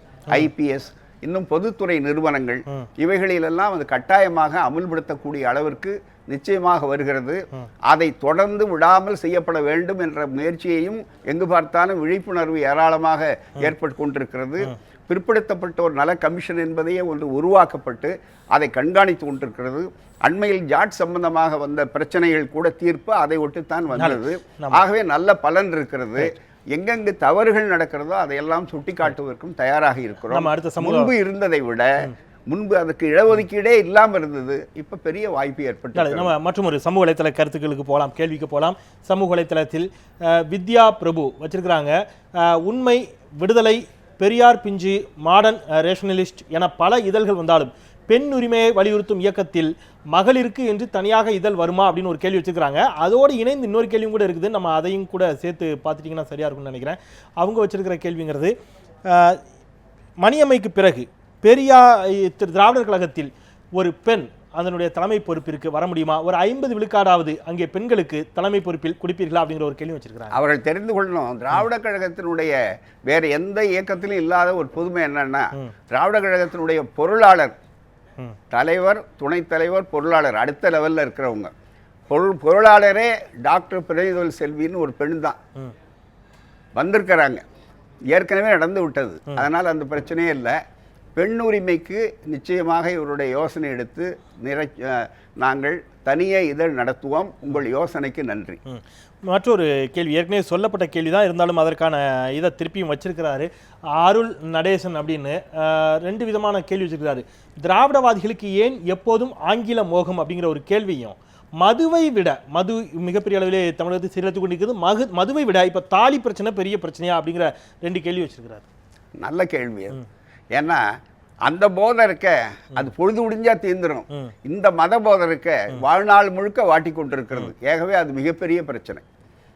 IPS, இன்னும் பொதுத்துறை நிறுவனங்கள் இவைகளிலெல்லாம் அது கட்டாயமாக அமுல்படுத்தக்கூடிய அளவிற்கு நிச்சயமாக வருகிறது. அதை தொடர்ந்து விடாமல் செய்யப்பட வேண்டும் என்ற முயற்சியையும் எங்கு பார்த்தாலும் விழிப்புணர்வு ஏராளமாக ஏற்பட்டு கொண்டிருக்கிறது. பிற்படுத்தப்பட்டோர் நல கமிஷன் என்பதையே ஒன்று உருவாக்கப்பட்டு அதை கண்காணித்து கொண்டிருக்கிறது. அண்மையில் ஜாட் சம்பந்தமாக வந்த பிரச்சனைகள் கூட தீர்ப்பு அதை ஒட்டுத்தான் வந்தது. ஆகவே நல்ல பலன் இருக்கிறது. எங்கெங்கு தவறுகள் நடக்கிறதோ அதையெல்லாம் சுட்டி காட்டுவதற்கும் தயாராக இருக்கிறோம். முன்பு இருந்ததை விட முன்பு அதுக்கு இடஒதுக்கீடே இல்லாமல் இருந்தது. இப்போ பெரிய வாய்ப்பு ஏற்பட்டது. நம்ம மற்றும் ஒரு சமூக வலைத்தள கருத்துக்களுக்கு போகலாம், கேள்விக்கு போகலாம். சமூக வலைத்தளத்தில் வித்யா பிரபு வச்சிருக்கிறாங்க, உண்மை, விடுதலை, பெரியார் பிஞ்சு, மாடர்ன் ரேஷனலிஸ்ட் என பல இதழ்கள் வந்தாலும் பெண் உரிமையை வலியுறுத்தும் இயக்கத்தில் மகளிருக்கு என்று தனியாக இதழ் வருமா அப்படின்னு ஒரு கேள்வி வச்சிருக்கிறாங்க. அதோடு இணைந்து இன்னொரு கேள்வியும் கூட இருக்குது. நம்ம அதையும் கூட சேர்த்து பார்த்துட்டிங்கன்னா சரியாக இருக்கும்னு நினைக்கிறேன். அவங்க வச்சிருக்கிற கேள்விங்கிறது, மணியம்மைக்கு பிறகு திராவிடர் கழகத்தில் ஒரு பெண் அதனுடைய தலைமை பொறுப்பிற்கு வர முடியுமா? ஒரு 50 விழுக்காடாவது அங்கே பெண்களுக்கு தலைமை பொறுப்பில் குடிப்பீர்களா அப்படிங்கிற ஒரு கேள்வி வச்சிருக்கிறாங்க. அவர்கள் தெரிந்து கொள்ளணும், திராவிட கழகத்தினுடைய வேற எந்த இயக்கத்திலும் இல்லாத ஒரு புதுமை என்னன்னா, திராவிட கழகத்தினுடைய பொருளாளர், தலைவர், துணைத் தலைவர், பொருளாளர் அடுத்த லெவலில் இருக்கிறவங்க. பொருளாளரே டாக்டர் பிரேதவல் செல்வின்னு ஒரு பெண் தான் வந்திருக்கிறாங்க. ஏற்கனவே நடந்து விட்டது, அதனால் அந்த பிரச்சனையே இல்லை. பெண் உரிமைக்கு நிச்சயமாக இவருடைய யோசனை எடுத்து நாங்கள் தனியே இதழ் நடத்துவோம். உங்கள் யோசனைக்கு நன்றி. மற்றொரு கேள்வி, ஏற்கனவே சொல்லப்பட்ட கேள்வி தான், இருந்தாலும் அதற்கான இதை திருப்பியும் வச்சிருக்கிறாரு அருள் நடேசன் அப்படின்னு. 2 விதமான கேள்வி வச்சிருக்கிறாரு. திராவிடவாதிகளுக்கு ஏன் எப்போதும் ஆங்கில மோகம் அப்படிங்கிற ஒரு கேள்வியும், மதுவை விட, மது மிகப்பெரிய அளவிலே தமிழகத்தை சீரழித்து கொண்டிருக்கிறது, மதுவை விட இப்போ தாலி பிரச்சனை பெரிய பிரச்சனையா அப்படிங்கிற 2 கேள்வி வச்சிருக்கிறாரு. நல்ல கேள்வி. ஏன்னா அந்த போதை இருக்க அது பொழுது முடிஞ்சா தீர்ந்துடும். இந்த மத போதை இருக்க வாழ்நாள் முழுக்க வாட்டி கொண்டிருக்கிறது. ஆகவே அது மிகப்பெரிய பிரச்சனை.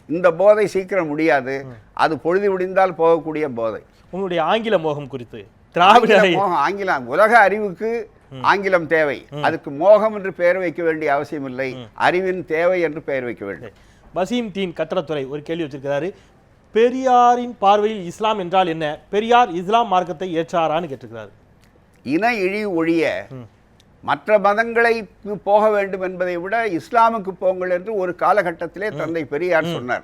இந்த போதை சீக்கிரம் முடியாது, அது பொழுது முடிந்தால் போகக்கூடிய போதை. உங்களுடைய ஆங்கில மோகம் குறித்து, திராவிட மோகம், ஆங்கிலம் உலக அறிவுக்கு ஆங்கிலம் தேவை. அதுக்கு மோகம் என்று பெயர் வைக்க வேண்டிய அவசியம் இல்லை, அறிவின் தேவை என்று பெயர் வைக்க வேண்டும். வசீம் தீன் கட்டடத்துறை ஒரு கேள்வி வச்சிருக்கிறாரு. பெரியாரின் பார்வையில் இஸ்லாம் என்றால் என்ன? பெரியார் இஸ்லாம் மார்க்கத்தை ஏற்றாரான்னு கேட்டிருக்கிறாரு. இன இழிவு ஒழிய மற்ற மதங்களை போக வேண்டும் என்பதை விட இஸ்லாமுக்கு போங்கள் என்று ஒரு காலகட்டத்திலே தந்தை பெரியார் சொன்னார்.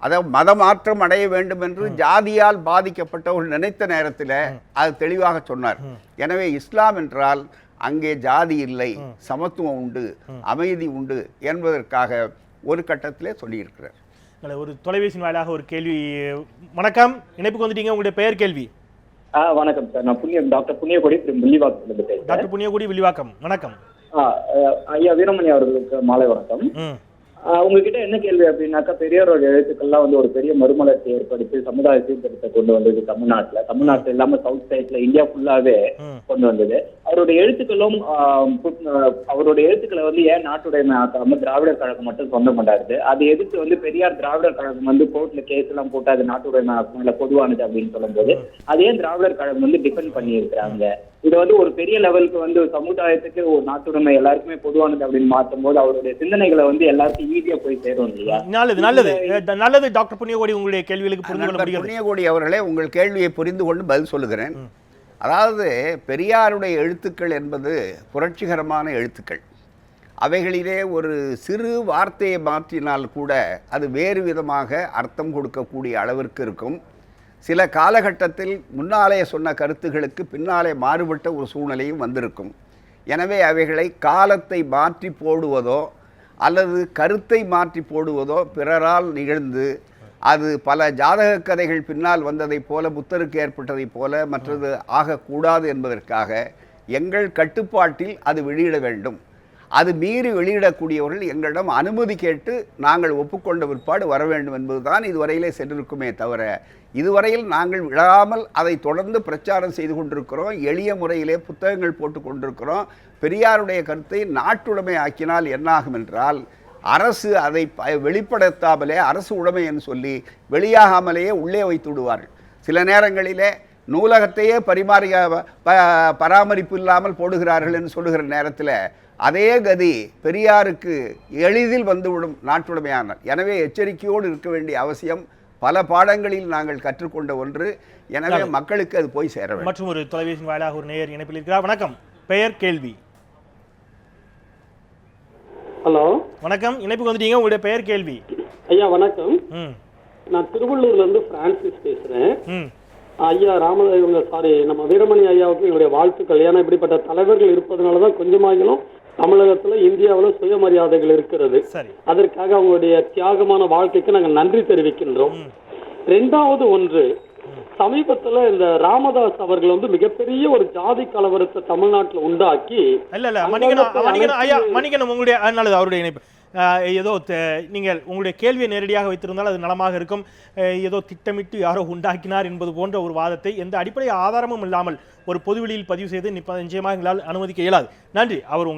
அதாவது மத மாற்றம் அடைய வேண்டும் என்று ஜாதியால் பாதிக்கப்பட்டவர்கள் நினைத்த நேரத்தில் அது தெளிவாக சொன்னார். எனவே இஸ்லாம் என்றால் அங்கே ஜாதி இல்லை, சமத்துவம் உண்டு, அமைதி உண்டு என்பதற்காக ஒரு கட்டத்திலே சொல்லியிருக்கிறார். ஒரு தொலைபேசி வாயிலாக ஒரு கேள்வி. வணக்கம், இணைப்புக்கு வந்துட்டீங்க, உங்களுடைய பெயர் கேள்வி. வணக்கம் சார், நான் டாக்டர் புண்ணியகோடி வில்லிவாக்கம். டாக்டர் புண்ணியகோடி வில்லிவாக்கம், வணக்கம். ஐயா வீரமணி அவர்களுக்கு மாலை வணக்கம். உங்ககிட்ட என்ன கேள்வி அப்படின்னாக்கா, பெரியாரோட எழுத்துக்கள்லாம் ஒரு பெரிய மறுமலர்ச்சி ஏற்படுத்தி சமுதாய சீர்திருத்தத்தை கொண்டு வந்தது தமிழ்நாட்டுல இல்லாம சவுத் சைட்ல, இந்தியா ஃபுல்லாவே கொண்டு வந்தது. அவருடைய எழுத்துக்களும் அவருடைய எழுத்துக்களை ஏன் நாட்டுடைய திராவிடர் கழகம் மட்டும் சொந்தம் கொண்டாடுது? அதை எதிர்த்து பெரியார் திராவிடர் கழகம் கோர்ட்ல கேஸ் எல்லாம் போட்டு அது நாட்டுடைய பொதுவானது அப்படின்னு சொல்லும்போது அதே திராவிடர் கழகம் டிஃபெண்ட் பண்ணி இருக்கிறாங்க. இது ஒரு பெரிய லெவலுக்கு சமுதாயத்துக்கு ஒரு நாட்டுடைமை எல்லாருக்குமே பொதுவானது அப்படின்னு மாற்றும் போது அவருடைய சிந்தனைகளை எல்லாருக்கும் ஈஸியா போய் சேரும் இல்லையா? நல்லது டாக்டர் புண்ணியகோடி, உங்களுடைய கேள்விகளுக்கு புரிந்து கொள்ள முடியும். புண்ணியகோடி அவர்களே, உங்கள் கேள்வியை புரிந்து கொண்டு பதில் சொல்லுகிறேன். அதாவது பெரியாருடைய எழுத்துக்கள் என்பது புரட்சிகரமான எழுத்துக்கள். அவைகளிலே ஒரு சிறு வார்த்தையை மாற்றினால் கூட அது வேறு விதமாக அர்த்தம் கொடுக்கக்கூடிய அளவிற்கு இருக்கும். சில காலகட்டத்தில் முன்னாலே சொன்ன கருத்துகளுக்கு பின்னாலே மாறுபட்ட ஒரு சூழ்நிலையும் வந்திருக்கும். எனவே அவைகளை காலத்தை மாற்றி போடுவதோ அல்லது கருத்தை மாற்றி போடுவதோ பிறரால் நிகழ்ந்து அது பல ஜாதக கதைகள் பின்னால் வந்ததைப் போல, புத்தருக்கு ஏற்பட்டதைப் போல மற்றது ஆகக்கூடாது என்பதற்காக எங்கள் கட்டுப்பாட்டில் அது வெளியிட வேண்டும். அது மீறி வெளியிடக்கூடியவர்கள் எங்களிடம் அனுமதி கேட்டு நாங்கள் ஒப்புக்கொண்ட பிற்பாடு வர வேண்டும் என்பதுதான் இதுவரையிலே சென்றிருக்குமே தவிர, இதுவரையில் நாங்கள் விடாமல் அதை தொடர்ந்து பிரச்சாரம் செய்து கொண்டிருக்கிறோம். எளிய முறையிலே புத்தகங்கள் போட்டு கொண்டிருக்கிறோம். பெரியாருடைய கருத்தை நாட்டுடைமை ஆக்கினால் என்னாகும் என்றால், அரசு அதை வெளிப்படுத்தாமலே அரசு உடைமை என்று சொல்லி வெளியாகாமலேயே உள்ளே வைத்து விடுவார்கள். சில நேரங்களிலே நூலகத்தையே பராமரிப்பு இல்லாமல் போடுகிறார்கள் என்று சொல்லுகிற நேரத்தில் அதே கதி பெரியாருக்கு எளிதில் வந்துவிடும் நாட்டுடைமையானால். எனவே எச்சரிக்கையோடு இருக்க வேண்டிய அவசியம் பல பாடங்களில் நாங்கள் கற்றுக்கொண்ட ஒன்று. எனவே மக்களுக்கு அது போய் சேர வேண்டும். மற்றும் ஒரு தொலைபேசி வாயிலாக ஒரு நேயர் இணைப்பில் இருக்கிறார். வணக்கம், பெயர் கேள்வி. ஹலோ, வணக்கம், இணைப்புக்கு வந்துட்டீங்க, உங்களுடைய பெயர் கேள்வி. ஐயா வணக்கம். நான் திருவள்ளூர்ல இருந்து பிரான்சிஸ் பேசுறேன். ஐயா இவங்க நம்ம வீரமணி ஐயாவுக்கு என்னுடைய வாழ்த்துக்கள். ஏன்னா இப்படிப்பட்ட தலைவர்கள் இருப்பதனால தான் கொஞ்சமாகிலும் தமிழகத்துல இந்தியாவுல சுயமரியாதைகள் இருக்கிறது. அதற்காக அவங்களுடைய தியாகமான வாழ்க்கைக்கு நாங்கள் நன்றி தெரிவிக்கின்றோம். ரெண்டாவது ஒன்று, சமீபத்துல இந்த ராமதாஸ் அவர்கள் வந்து மிகப்பெரிய ஒரு ஜாதி கலவரத்தை தமிழ்நாட்டில் உண்டாக்கி மணிக்கணும் உங்களுடைய அவருடைய இணைப்பு ஏதோ நீங்கள் உங்களுடைய கேள்வியை நேரடியாக வைத்திருந்தால் அது நலமாக இருக்கும். ஏதோ திட்டமிட்டு யாரோ உண்டாக்கினார் என்பது போன்ற ஒரு வாதத்தை எந்த அடிப்படை ஆதாரமும் இல்லாமல் ஒரு பொதுவெளியில் பதிவு செய்து நிச்சயமாக எங்களால் அனுமதிக்க இயலாது. நன்றி. அவர்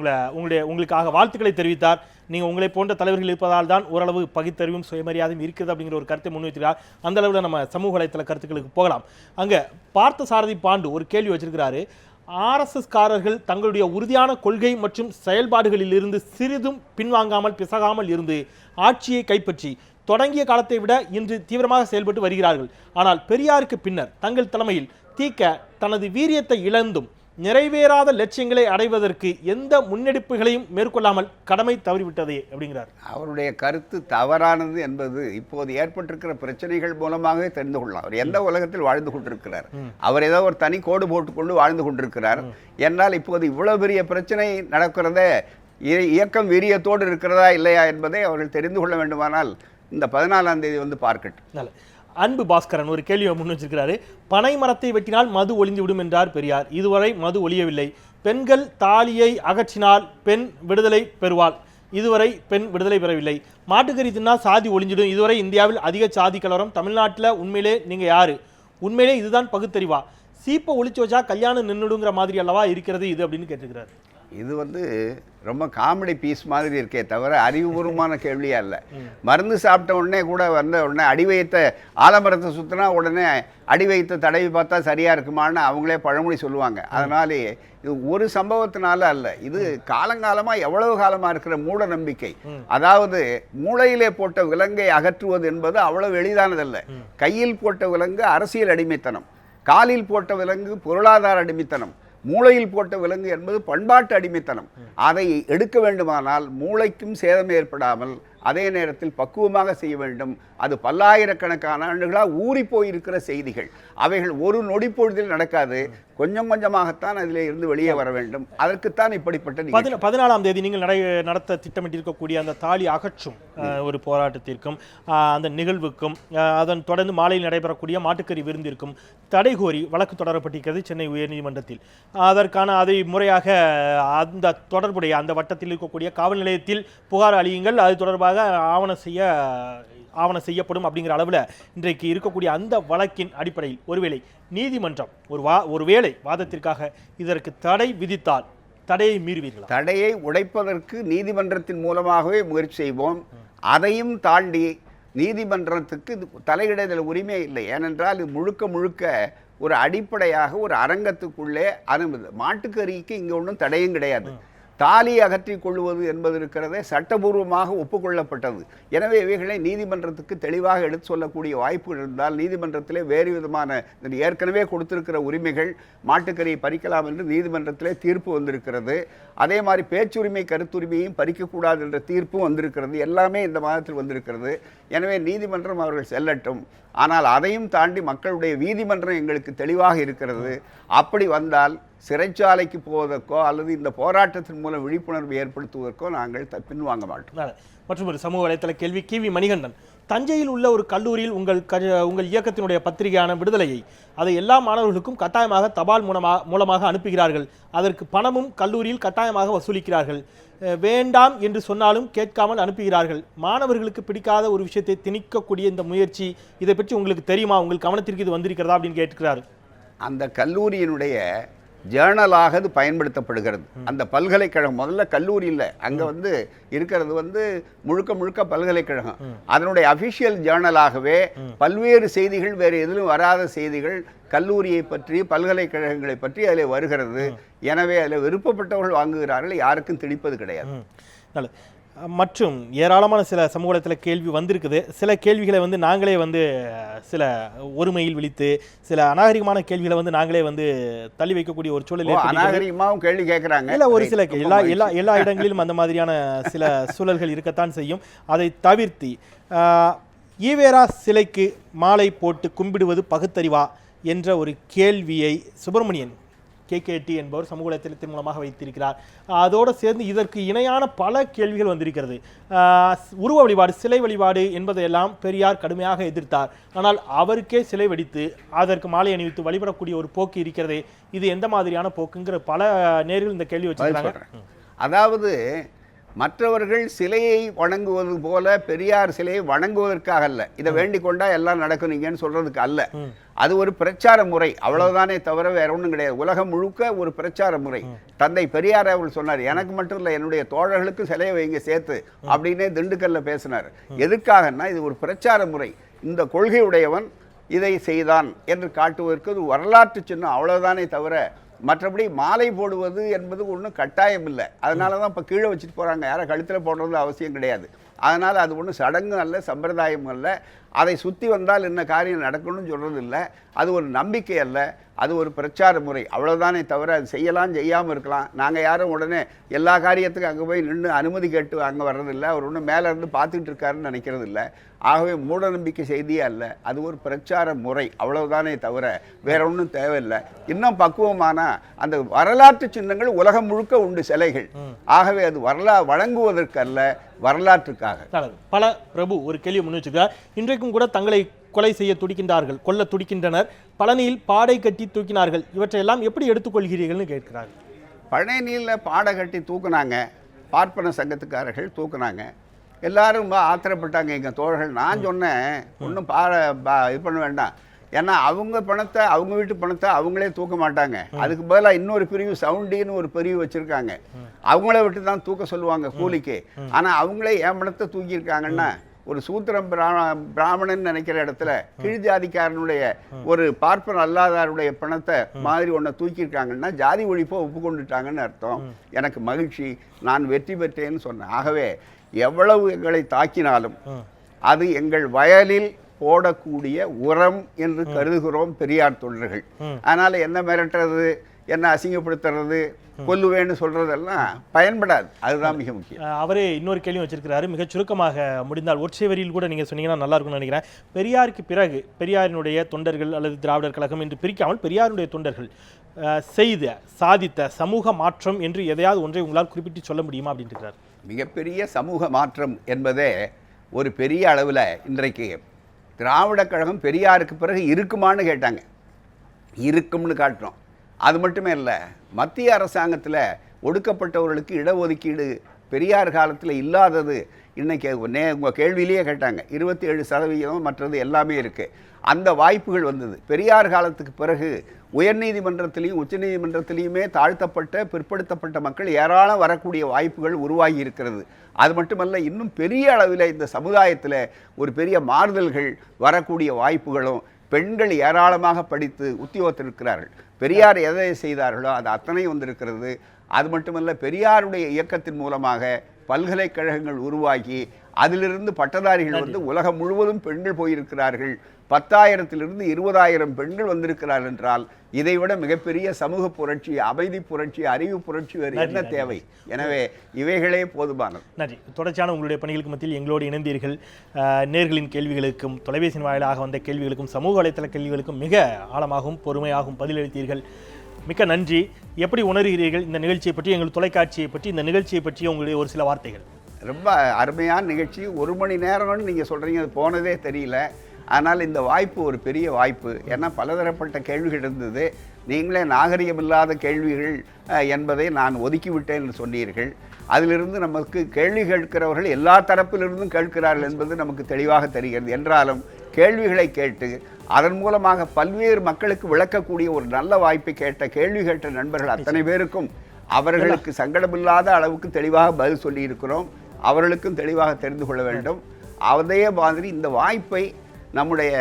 உங்களுக்காக வாழ்த்துக்களை தெரிவித்தார். நீங்கள் உங்களை போன்ற தலைவர்கள் இருப்பதால் தான் ஓரளவு பகுத்தறிவும் சுயமரியாதையும் இருக்கிறது அப்படிங்கிற ஒரு கருத்தை முன்வைத்திருக்கிறார். அந்த அளவில் நம்ம சமூக வலைத்தள கருத்துக்களுக்கு போகலாம். அங்கே பார்த்த சாரதி பாண்டு ஒரு கேள்வி வச்சிருக்கிறாரு. ஆர்எஸ்எஸ் காரர்கள் தங்களுடைய உறுதியான கொள்கை மற்றும் செயல்பாடுகளில் இருந்து சிறிதும் பின்வாங்காமல் பிசகாமல் இருந்து ஆட்சியை கைப்பற்றி தொடங்கிய காலத்தை விட இன்று தீவிரமாக செயல்பட்டு வருகிறார்கள். ஆனால் பெரியாருக்கு பின்னர் தங்கள் தலைமையில் தீக்க தனது வீரியத்தை இழந்தும் நிறைவேறாத லட்சியங்களை அடைவதற்கு எந்த முன்னெடுப்புகளையும் மேற்கொள்ளாமல் கடமை தவறிவிட்டதே அப்படிங்கிறார். அவருடைய கருத்து தவறானது என்பது இப்போது ஏற்பட்டிருக்கிற பிரச்சனைகள் மூலமாகவே தெரிந்து கொள்ளலாம். அவர் எந்த உலகத்தில் வாழ்ந்து கொண்டிருக்கிறார், அவர் ஏதோ ஒரு தனி கோடு போட்டுக்கொண்டு வாழ்ந்து கொண்டிருக்கிறார். என்னால் இப்போது இவ்வளவு பெரிய பிரச்சனை நடக்கிறதே இயக்கம் வீரியத்தோடு இருக்கிறதா இல்லையா என்பதை அவர்கள் தெரிந்து கொள்ள வேண்டுமானால் இந்த 14ஆம் தேதி வந்து பார்க்கட்டும். அன்பு பாஸ்கரன் ஒரு கேள்வியை முன் வச்சிருக்கிறாரு. பனை மரத்தை வெட்டினால் மது ஒளிந்துவிடும் என்றார் பெரியார். இதுவரை மது ஒளியவில்லை. பெண்கள் தாலியை அகற்றினால் பெண் விடுதலை பெறுவாள். இதுவரை பெண் விடுதலை பெறவில்லை. மாட்டுக்கறி தின்னால் சாதி ஒளிஞ்சிடும். இதுவரை இந்தியாவில் அதிக சாதி கலவரம். தமிழ்நாட்டில் உண்மையிலே நீங்கள் யாரு? உண்மையிலே இதுதான் பகுத்தறிவா? சீப்பை ஒளிச்சு வச்சா கல்யாணம் நின்றுடுங்கிற மாதிரி அல்லவா இருக்கிறது இது அப்படின்னு கேட்டுக்கிறார். இது வந்து ரொம்ப காமெடி பீஸ் மாதிரி இருக்கே தவிர அறிவுபூர்வமான கேள்வியா இல்லை. மருந்து சாப்பிட்ட உடனே கூட வந்த உடனே அடி வைத்த ஆலமரத்தை சுற்றினா உடனே அடி வைத்த தடவி பார்த்தா சரியா இருக்குமான்னு அவங்களே பழமொழி சொல்லுவாங்க. அதனாலே இது ஒரு சம்பவத்தினால அல்ல, இது காலங்காலமாக எவ்வளவு காலமாக இருக்கிற மூட நம்பிக்கை. அதாவது மூளையிலே போட்ட விலங்கை அகற்றுவது என்பது அவ்வளவு எளிதானதல்ல. கையில் போட்ட விலங்கு அரசியல் அடிமைத்தனம், காலில் போட்ட விலங்கு பொருளாதார அடிமைத்தனம், மூளையில் போட்ட விலங்கு என்பது பண்பாட்டு அடிமைத்தனம். அதை எடுக்க வேண்டுமானால் மூளைக்கும் சேதம் ஏற்படாமல் அதே நேரத்தில் பக்குவமாக செய்ய வேண்டும். அது பல்லாயிரக்கணக்கான ஆண்டுகளாக ஊறி போயிருக்கிற செய்திகள். அவைகள் ஒரு நொடி பொழுதில் நடக்காது. கொஞ்சம் கொஞ்சமாகத்தான் அதில் இருந்து வெளியே வர வேண்டும். அதற்குத்தான் இப்படிப்பட்ட 14ஆம் தேதி நீங்கள் நடத்த திட்டமிட்டிருக்கக்கூடிய அந்த தாலி அகற்றும் ஒரு போராட்டத்திற்கும் அந்த நிகழ்வுக்கும் அதன் தொடர்ந்து மாலையில் நடைபெறக்கூடிய மாட்டுக்கறி விருந்திற்கும் தடை கோரி வழக்கு தொடரப்பட்டிருக்கிறது சென்னை உயர்நீதிமன்றத்தில். அதற்கான அதை முறையாக அந்த தொடர்புடைய அந்த வட்டத்தில் இருக்கக்கூடிய காவல் நிலையத்தில் புகார் அளியுங்கள், அது தொடர்பாக ஆவணம் செய்யப்படும் அப்படிங்கிற அளவில் இன்றைக்கு இருக்கக்கூடிய அந்த வழக்கின் அடிப்படையில் ஒருவேளை நீதிமன்றம் ஒருவேளை வாதத்திற்காக இதற்கு தடை விதித்தால் தடையை மீறுவீர்களா? தடையை உடைப்பதற்கு நீதிமன்றத்தின் மூலமாகவே முயற்சி செய்வோம். அதையும் தாண்டி நீதிமன்றத்துக்கு தலையிடுதல் உரிமை இல்லை. ஏனென்றால் இது முழுக்க ஒரு அடிப்படையாக ஒரு அரங்கத்துக்குள்ளே அனுமதி. மாட்டுக்கறிக்கு இங்கே ஒன்றும் தடையும் கிடையாது. தாலி அகற்றிக் கொள்வது என்பது இருக்கிறதே சட்டபூர்வமாக ஒப்புக்கொள்ளப்பட்டது. எனவே இவைகளை நீதிமன்றத்துக்கு தெளிவாக எடுத்து சொல்லக்கூடிய வாய்ப்பு இருந்தால் நீதிமன்றத்திலே வேறு விதமான ஏற்கனவே கொடுத்திருக்கிற உரிமைகள் மாட்டுக்கறியை பறிக்கலாம் என்று நீதிமன்றத்திலே தீர்ப்பு வந்திருக்கிறது. அதே மாதிரி பேச்சுரிமை கருத்துரிமையும் பறிக்கக்கூடாது என்ற தீர்ப்பும் வந்திருக்கிறது. எல்லாமே இந்த மாதத்தில் வந்திருக்கிறது. எனவே நீதிமன்றம் அவர்கள் செல்லட்டும். ஆனால் அதையும் தாண்டி மக்களுடைய நீதிமன்றம் எங்களுக்கு தெளிவாக இருக்கிறது. அப்படி வந்தால் சிறைச்சாலைக்கு போவதற்கோ அல்லது இந்த போராட்டத்தின் மூலம் விழிப்புணர்வு ஏற்படுத்துவதற்கோ நாங்கள் பின்வாங்க மாட்டோம். மற்றும் ஒரு சமூக வலைத்தள கேள்வி கிவி மணிகண்டன். தஞ்சையில் உள்ள ஒரு கல்லூரியில் உங்கள் இயக்கத்தினுடைய பத்திரிகையான விடுதலையை அதை எல்லா மாணவர்களுக்கும் கட்டாயமாக தபால் மூலமாக அனுப்புகிறார்கள். அதற்கு பணமும் கல்லூரியில் கட்டாயமாக வசூலிக்கிறார்கள். வேண்டாம் என்று சொன்னாலும் கேட்காமல் அனுப்புகிறார்கள். மாணவர்களுக்கு பிடிக்காத ஒரு விஷயத்தை திணிக்கக்கூடிய இந்த முயற்சி, இதை பற்றி உங்களுக்கு தெரியுமா? உங்கள் கவனத்திற்கு இது வந்திருக்கிறதா அப்படின்னு கேட்கிறார். அந்த கல்லூரியினுடைய ஜேர்னலாக அது பயன்படுத்தப்படுகிறது. அந்த பல்கலைக்கழகம் முதல்ல கல்லூரி இல்லை, அங்கே இருக்கிறது முழுக்க பல்கலைக்கழகம். அதனுடைய அஃபிஷியல் ஜேர்னலாகவே பல்வேறு செய்திகள், வேறு எதிலும் வராத செய்திகள் கல்லூரியை பற்றி பல்கலைக்கழகங்களை பற்றி அதில் வருகிறது. எனவே அதில் விருப்பப்பட்டவர்கள் வாங்குகிறார்கள், யாருக்கும் திணிப்பது கிடையாது. மற்றும் ஏராளமான சில சமூகத்தில் கேள்வி வந்திருக்குது. சில கேள்விகளை நாங்களே சில ஒருமையில் விழித்து சில அநாகரிகமான கேள்விகளை நாங்களே தள்ளி வைக்கக்கூடிய ஒரு சூழல். அநாகரிகமாகவும் கேள்வி கேட்குறாங்க. இல்லை, ஒரு சில எல்லா இடங்களிலும் அந்த மாதிரியான சில சூழல்கள் இருக்கத்தான் செய்யும். அதை தவிர்த்து ஈவேரா சிலைக்கு மாலை போட்டு கும்பிடுவது பகுத்தறிவா? என்ற ஒரு கேள்வியை சுப்பிரமணியன் KKT என்பவர் சமூக வலைத்தளத்தின் மூலமாக வைத்திருக்கிறார். அதோடு சேர்ந்து இதற்கு இணையான பல கேள்விகள் வந்திருக்கிறது. உருவ வழிபாடு, சிலை வழிபாடு என்பதையெல்லாம் பெரியார் கடுமையாக எதிர்த்தார். ஆனால் அவருக்கே சிலை வெடித்து அதற்கு மாலை அணிவித்து வழிபடக்கூடிய ஒரு போக்கு இருக்கிறதே, இது எந்த மாதிரியான போக்குங்கிற பல நேரில் இந்த கேள்வி வச்சிருக்காங்க. அதாவது மற்றவர்கள் சிலையை வணங்குவது போல பெரியார் சிலையை வணங்குவதற்காக அல்ல, இதை வேண்டிக் கொண்டா எல்லாம் நடக்கும் நீங்கன்னு சொல்றதுக்கு அல்ல. அது ஒரு பிரச்சார முறை, அவ்வளவுதானே தவிர வேற ஒன்றும் கிடையாது. உலகம் முழுக்க ஒரு பிரச்சார முறை. தந்தை பெரியார் அவர் சொன்னார், எனக்கு மட்டும் இல்லை என்னுடைய தோழர்களுக்கு சிலையை வைங்க சேர்த்து அப்படின்னே திண்டுக்கல்ல பேசினார். எதுக்காகன்னா இது ஒரு பிரச்சார முறை. இந்த கொள்கையுடையவன் இதை செய்தான் என்று காட்டுவதற்கு ஒரு வரலாற்று சின்னம், அவ்வளவுதானே தவிர மற்றபடி மாலை போடுவது என்பது ஒன்றும் கட்டாயம் இல்லை. அதனால தான் இப்போ கீழே வச்சுட்டு போகிறாங்க, யாரை கழுத்தில் போடுறது அவசியம் கிடையாது. அதனால் அது ஒன்றும் சடங்கும் அல்ல, சம்பிரதாயம் அல்ல. அதை சுற்றி வந்தால் என்ன காரியம் நடக்கணும்னு சொல்கிறது இல்லை. அது ஒரு நம்பிக்கை அல்ல, அது ஒரு பிரச்சார முறை, அவ்வளோதானே தவிர அது செய்யலாம் செய்யாமல் இருக்கலாம். நாங்கள் யாரும் உடனே எல்லா காரியத்துக்கும் அங்கே போய் நின்று அனுமதி கேட்டு அங்கே வர்றதில்லை. அவர் ஒன்றும் மேலே இருந்து பார்த்துக்கிட்டு இருக்காருன்னு நினைக்கிறது இல்லை. ஆகவே மூட நம்பிக்கை செய்தியே அல்ல, அது ஒரு பிரச்சார முறை, அவ்வளவுதானே தவிர வேற ஒன்றும் தேவையில்லை. இன்னும் பக்குவமான அந்த வரலாற்று சின்னங்கள் உலகம் முழுக்க உண்டு சிலைகள். ஆகவே அது வழங்குவதற்கு அல்ல, வரலாற்றுக்காக. பல பிரபு ஒரு கேள்வி முன் வச்சுக்கிறார். இன்றைக்கும் கூட தங்களை கொலை செய்ய துடிக்கின்றார்கள், கொல்ல துடிக்கின்றனர். பழனியில் பாடை கட்டி தூக்கினார்கள். இவற்றையெல்லாம் எப்படி எடுத்துக்கொள்கிறீர்கள்னு கேட்கிறார்கள். பழனியில் பாடை கட்டி தூக்குனாங்க, பார்ப்பன சங்கத்துக்காரர்கள் தூக்குனாங்க. எல்லாரும் ரொம்ப ஆத்திரப்பட்டாங்க எங்கள் தோழர்கள். நான் சொன்னேன் ஒன்றும் இது பண்ண வேண்டாம், ஏன்னா அவங்க பணத்தை, அவங்க வீட்டு பணத்தை அவங்களே தூக்க மாட்டாங்க. அதுக்கு பதிலாக இன்னொரு பிரிவு சவுண்டின்னு ஒரு பிரிவு வச்சுருக்காங்க, அவங்கள விட்டு தான் தூக்க சொல்லுவாங்க கூலிக்கு. ஆனால் அவங்களே என் பணத்தை தூக்கியிருக்காங்கன்னா ஒரு சூத்திரம் பிராமணன் நினைக்கிற இடத்துல கீழ் ஜாதிக்காரனுடைய ஒரு பார்ப்பன அல்லாதாருடைய பணத்தை மாதிரி ஒன்றை தூக்கியிருக்காங்கன்னா ஜாதி ஒழிப்பை ஒப்புக்கொண்டுட்டாங்கன்னு அர்த்தம். எனக்கு மகிழ்ச்சி, நான் வெற்றி பெற்றேன்னு சொன்னேன். ஆகவே எவ்வளவு எங்களை தாக்கினாலும் அது எங்கள் வயலில் போடக்கூடிய உரம் என்று கருதுகிறோம் பெரியார் தொண்டர்கள். அதனால என்ன மிரட்டுறது, என்ன அசிங்கப்படுத்துறது, கொல்லுவேன்னு சொல்றதெல்லாம் பயன்படாது. அதுதான் மிக முக்கியம். அவரே இன்னொரு கேள்வி வச்சிருக்கிறாரு, மிகச் சுருக்கமாக முடிந்தால் ஒற்றை வரியில் கூட நீங்க சொன்னீங்கன்னா நல்லா இருக்கும்னு நினைக்கிறேன். பெரியாருக்கு பிறகு பெரியாரினுடைய தொண்டர்கள் அல்லது திராவிடர் கழகம் என்று பிரிக்காமல் பெரியாருடைய தொண்டர்கள் செய்த சாதித்த சமூக மாற்றம் என்று எதையாவது ஒன்றை உங்களால் குறிப்பிட்டு சொல்ல முடியுமா அப்படின்னு இருக்கிறார். மிகப்பெரிய சமூக மாற்றம் என்பதே ஒரு பெரிய அளவில் இன்றைக்கு திராவிட கழகம் பெரியாருக்கு பிறகு இருக்குமான்னு கேட்டாங்க, இருக்கும்னு காட்டுறோம். அது மட்டுமே இல்லை, மத்திய அரசாங்கத்தில் ஒடுக்கப்பட்டவர்களுக்கு இடஒதுக்கீடு பெரியார் காலத்தில் இல்லாதது இன்றைக்கி உங்கள் கேள்வியிலேயே கேட்டாங்க. 27% மற்றது எல்லாமே இருக்குது. அந்த வாய்ப்புகள் வந்தது. பெரியார் காலத்துக்கு பிறகு உயர்நீதிமன்றத்திலையும் உச்சநீதிமன்றத்திலையுமே தாழ்த்தப்பட்ட பிற்படுத்தப்பட்ட மக்கள் ஏராளம் வரக்கூடிய வாய்ப்புகள் உருவாகி இருக்கிறது. அது மட்டுமல்ல, இன்னும் பெரிய அளவில் இந்த சமுதாயத்தில் ஒரு பெரிய மாறுதல்கள் வரக்கூடிய வாய்ப்புகளும், பெண்கள் ஏராளமாக படித்து உத்தியோகத்தில் இருக்கிறார்கள். பெரியார் எதை செய்தார்களோ அது அத்தனை வந்திருக்கிறது. அது மட்டுமல்ல, பெரியாருடைய இயக்கத்தின் மூலமாக பல்கலைக்கழகங்கள் உருவாகி அதிலிருந்து பட்டதாரிகள் வந்து உலகம் முழுவதும் பெண்கள் போயிருக்கிறார்கள். 10,000 20,000 பெண்கள் வந்திருக்கிறார்கள் என்றால் இதைவிட மிகப்பெரிய சமூக புரட்சி, அமைதி புரட்சி, அறிவு புரட்சி வேறு என்ன தேவை? எனவே இவைகளே போதுமானது. நன்றி. தொடர்ச்சியான உங்களுடைய பணிகளுக்கு மத்தியில் எங்களோடு இணைந்தீர்கள். நேர்களின் கேள்விகளுக்கும் தொலைபேசியின் வாயிலாக வந்த கேள்விகளுக்கும் சமூக வலைத்தள கேள்விகளுக்கும் மிக ஆழமாகவும் பொறுமையாகவும் பதிலளித்தீர்கள். மிக்க நன்றி. எப்படி உணர்கிறீர்கள் இந்த நிகழ்ச்சியை பற்றி, எங்கள் தொலைக்காட்சியை பற்றி, இந்த நிகழ்ச்சியை பற்றி உங்களுடைய ஒரு சில வார்த்தைகள்? ரொம்ப அருமையான நிகழ்ச்சி. 1 மணி நேரம்னு நீங்கள் சொல்கிறீங்க, அது போனதே தெரியல. ஆனால் இந்த வாய்ப்பு ஒரு பெரிய வாய்ப்பு. ஏன்னா பலதரப்பட்ட கேள்விகள் இருந்தது. நீங்களே நாகரிகமில்லாத கேள்விகள் என்பதை நான் ஒதுக்கிவிட்டேன் என்று சொன்னீர்கள். அதிலிருந்து நமக்கு கேள்வி கேட்கிறவர்கள் எல்லா தரப்பிலிருந்தும் கேட்கிறார்கள் என்பது நமக்கு தெளிவாக தெரிகிறது. என்றாலும் கேள்விகளை கேட்டு அதன் மூலமாக பல்வேறு மக்களுக்கு விளக்கக்கூடிய ஒரு நல்ல வாய்ப்பை கேட்ட கேள்வி கேட்ட நண்பர்கள் அத்தனை பேருக்கும் அவர்களுக்கு சங்கடமில்லாத அளவுக்கு தெளிவாக பதில் சொல்லி இருக்கிறோம். அவர்களுக்கும் தெளிவாக தெரிந்து கொள்ள வேண்டும். அதே மாதிரி இந்த வாய்ப்பை நம்முடைய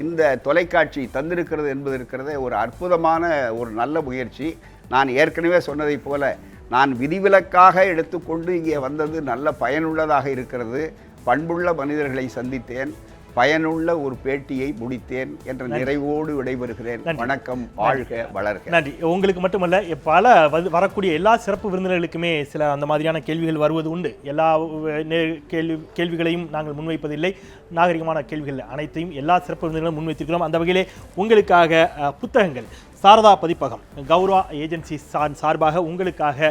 இந்த தொலைக்காட்சி தந்திருக்கிறது என்பது இருக்கிறத ஒரு அற்புதமான ஒரு நல்ல முயற்சி. நான் ஏற்கனவே சொன்னதைப் போல நான் விதிவிலக்காக எடுத்துக்கொண்டு இங்கே வந்தது நல்ல பயனுள்ளதாக இருக்கிறது. பண்புள்ள மனிதர்களை சந்தித்தேன், பயனுள்ள ஒரு பேட்டியை முடித்தேன் என்ற நிறைவோடு விடைபெறுகிறேன். வணக்கம், வாழ்க வளர்க. நன்றி. உங்களுக்கு மட்டுமல்ல, பல வரக்கூடிய எல்லா சிறப்பு விருந்தினர்களுக்குமே சில அந்த மாதிரியான கேள்விகள் வருவது உண்டு. எல்லா கேள்விகளையும் நாங்கள் முன்வைப்பதில்லை. நாகரிகமான கேள்விகள் அனைத்தையும் எல்லா சிறப்பு விருந்தினர்களும் முன்வைத்திருக்கிறோம். அந்த வகையிலே உங்களுக்காக புத்தகங்கள் சாரதா பதிப்பகம் கௌரவா ஏஜென்சி சார்பாக உங்களுக்காக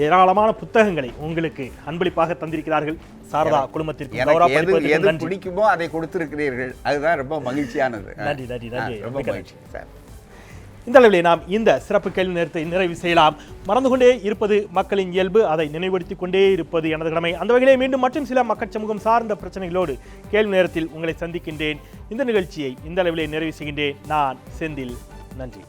ஏராளமான புத்தகங்களை உங்களுக்கு அன்பளிப்பாக தந்திருக்கிறார்கள். சாரதா குழுமத்திற்கு எது பிடிக்குமோ அதை கொடுத்திருக்கிறீர்கள். அதுதான் ரொம்ப மகிழ்ச்சியானது. நன்றி நன்றி நன்றி. ரொம்ப மகிழ்ச்சி சார். இந்த அளவிலே நாம் இந்த சிறப்பு கேள்வி நேரத்தை நிறைவு செய்யலாம். மறந்து கொண்டே இருப்பது மக்களின் இயல்பு, அதை நினைவுபடுத்திக் கொண்டே இருப்பது எனது கடமை. அந்த வகையிலே மீண்டும் மற்றும் சில மக்கள் சமூகம் சார்ந்த பிரச்சனைகளோடு கேள்வி நேரத்தில் உங்களை சந்திக்கின்றேன். இந்த நிகழ்ச்சியை இந்த அளவிலே நிறைவு செய்கின்றேன். நான் செந்தில். நன்றி.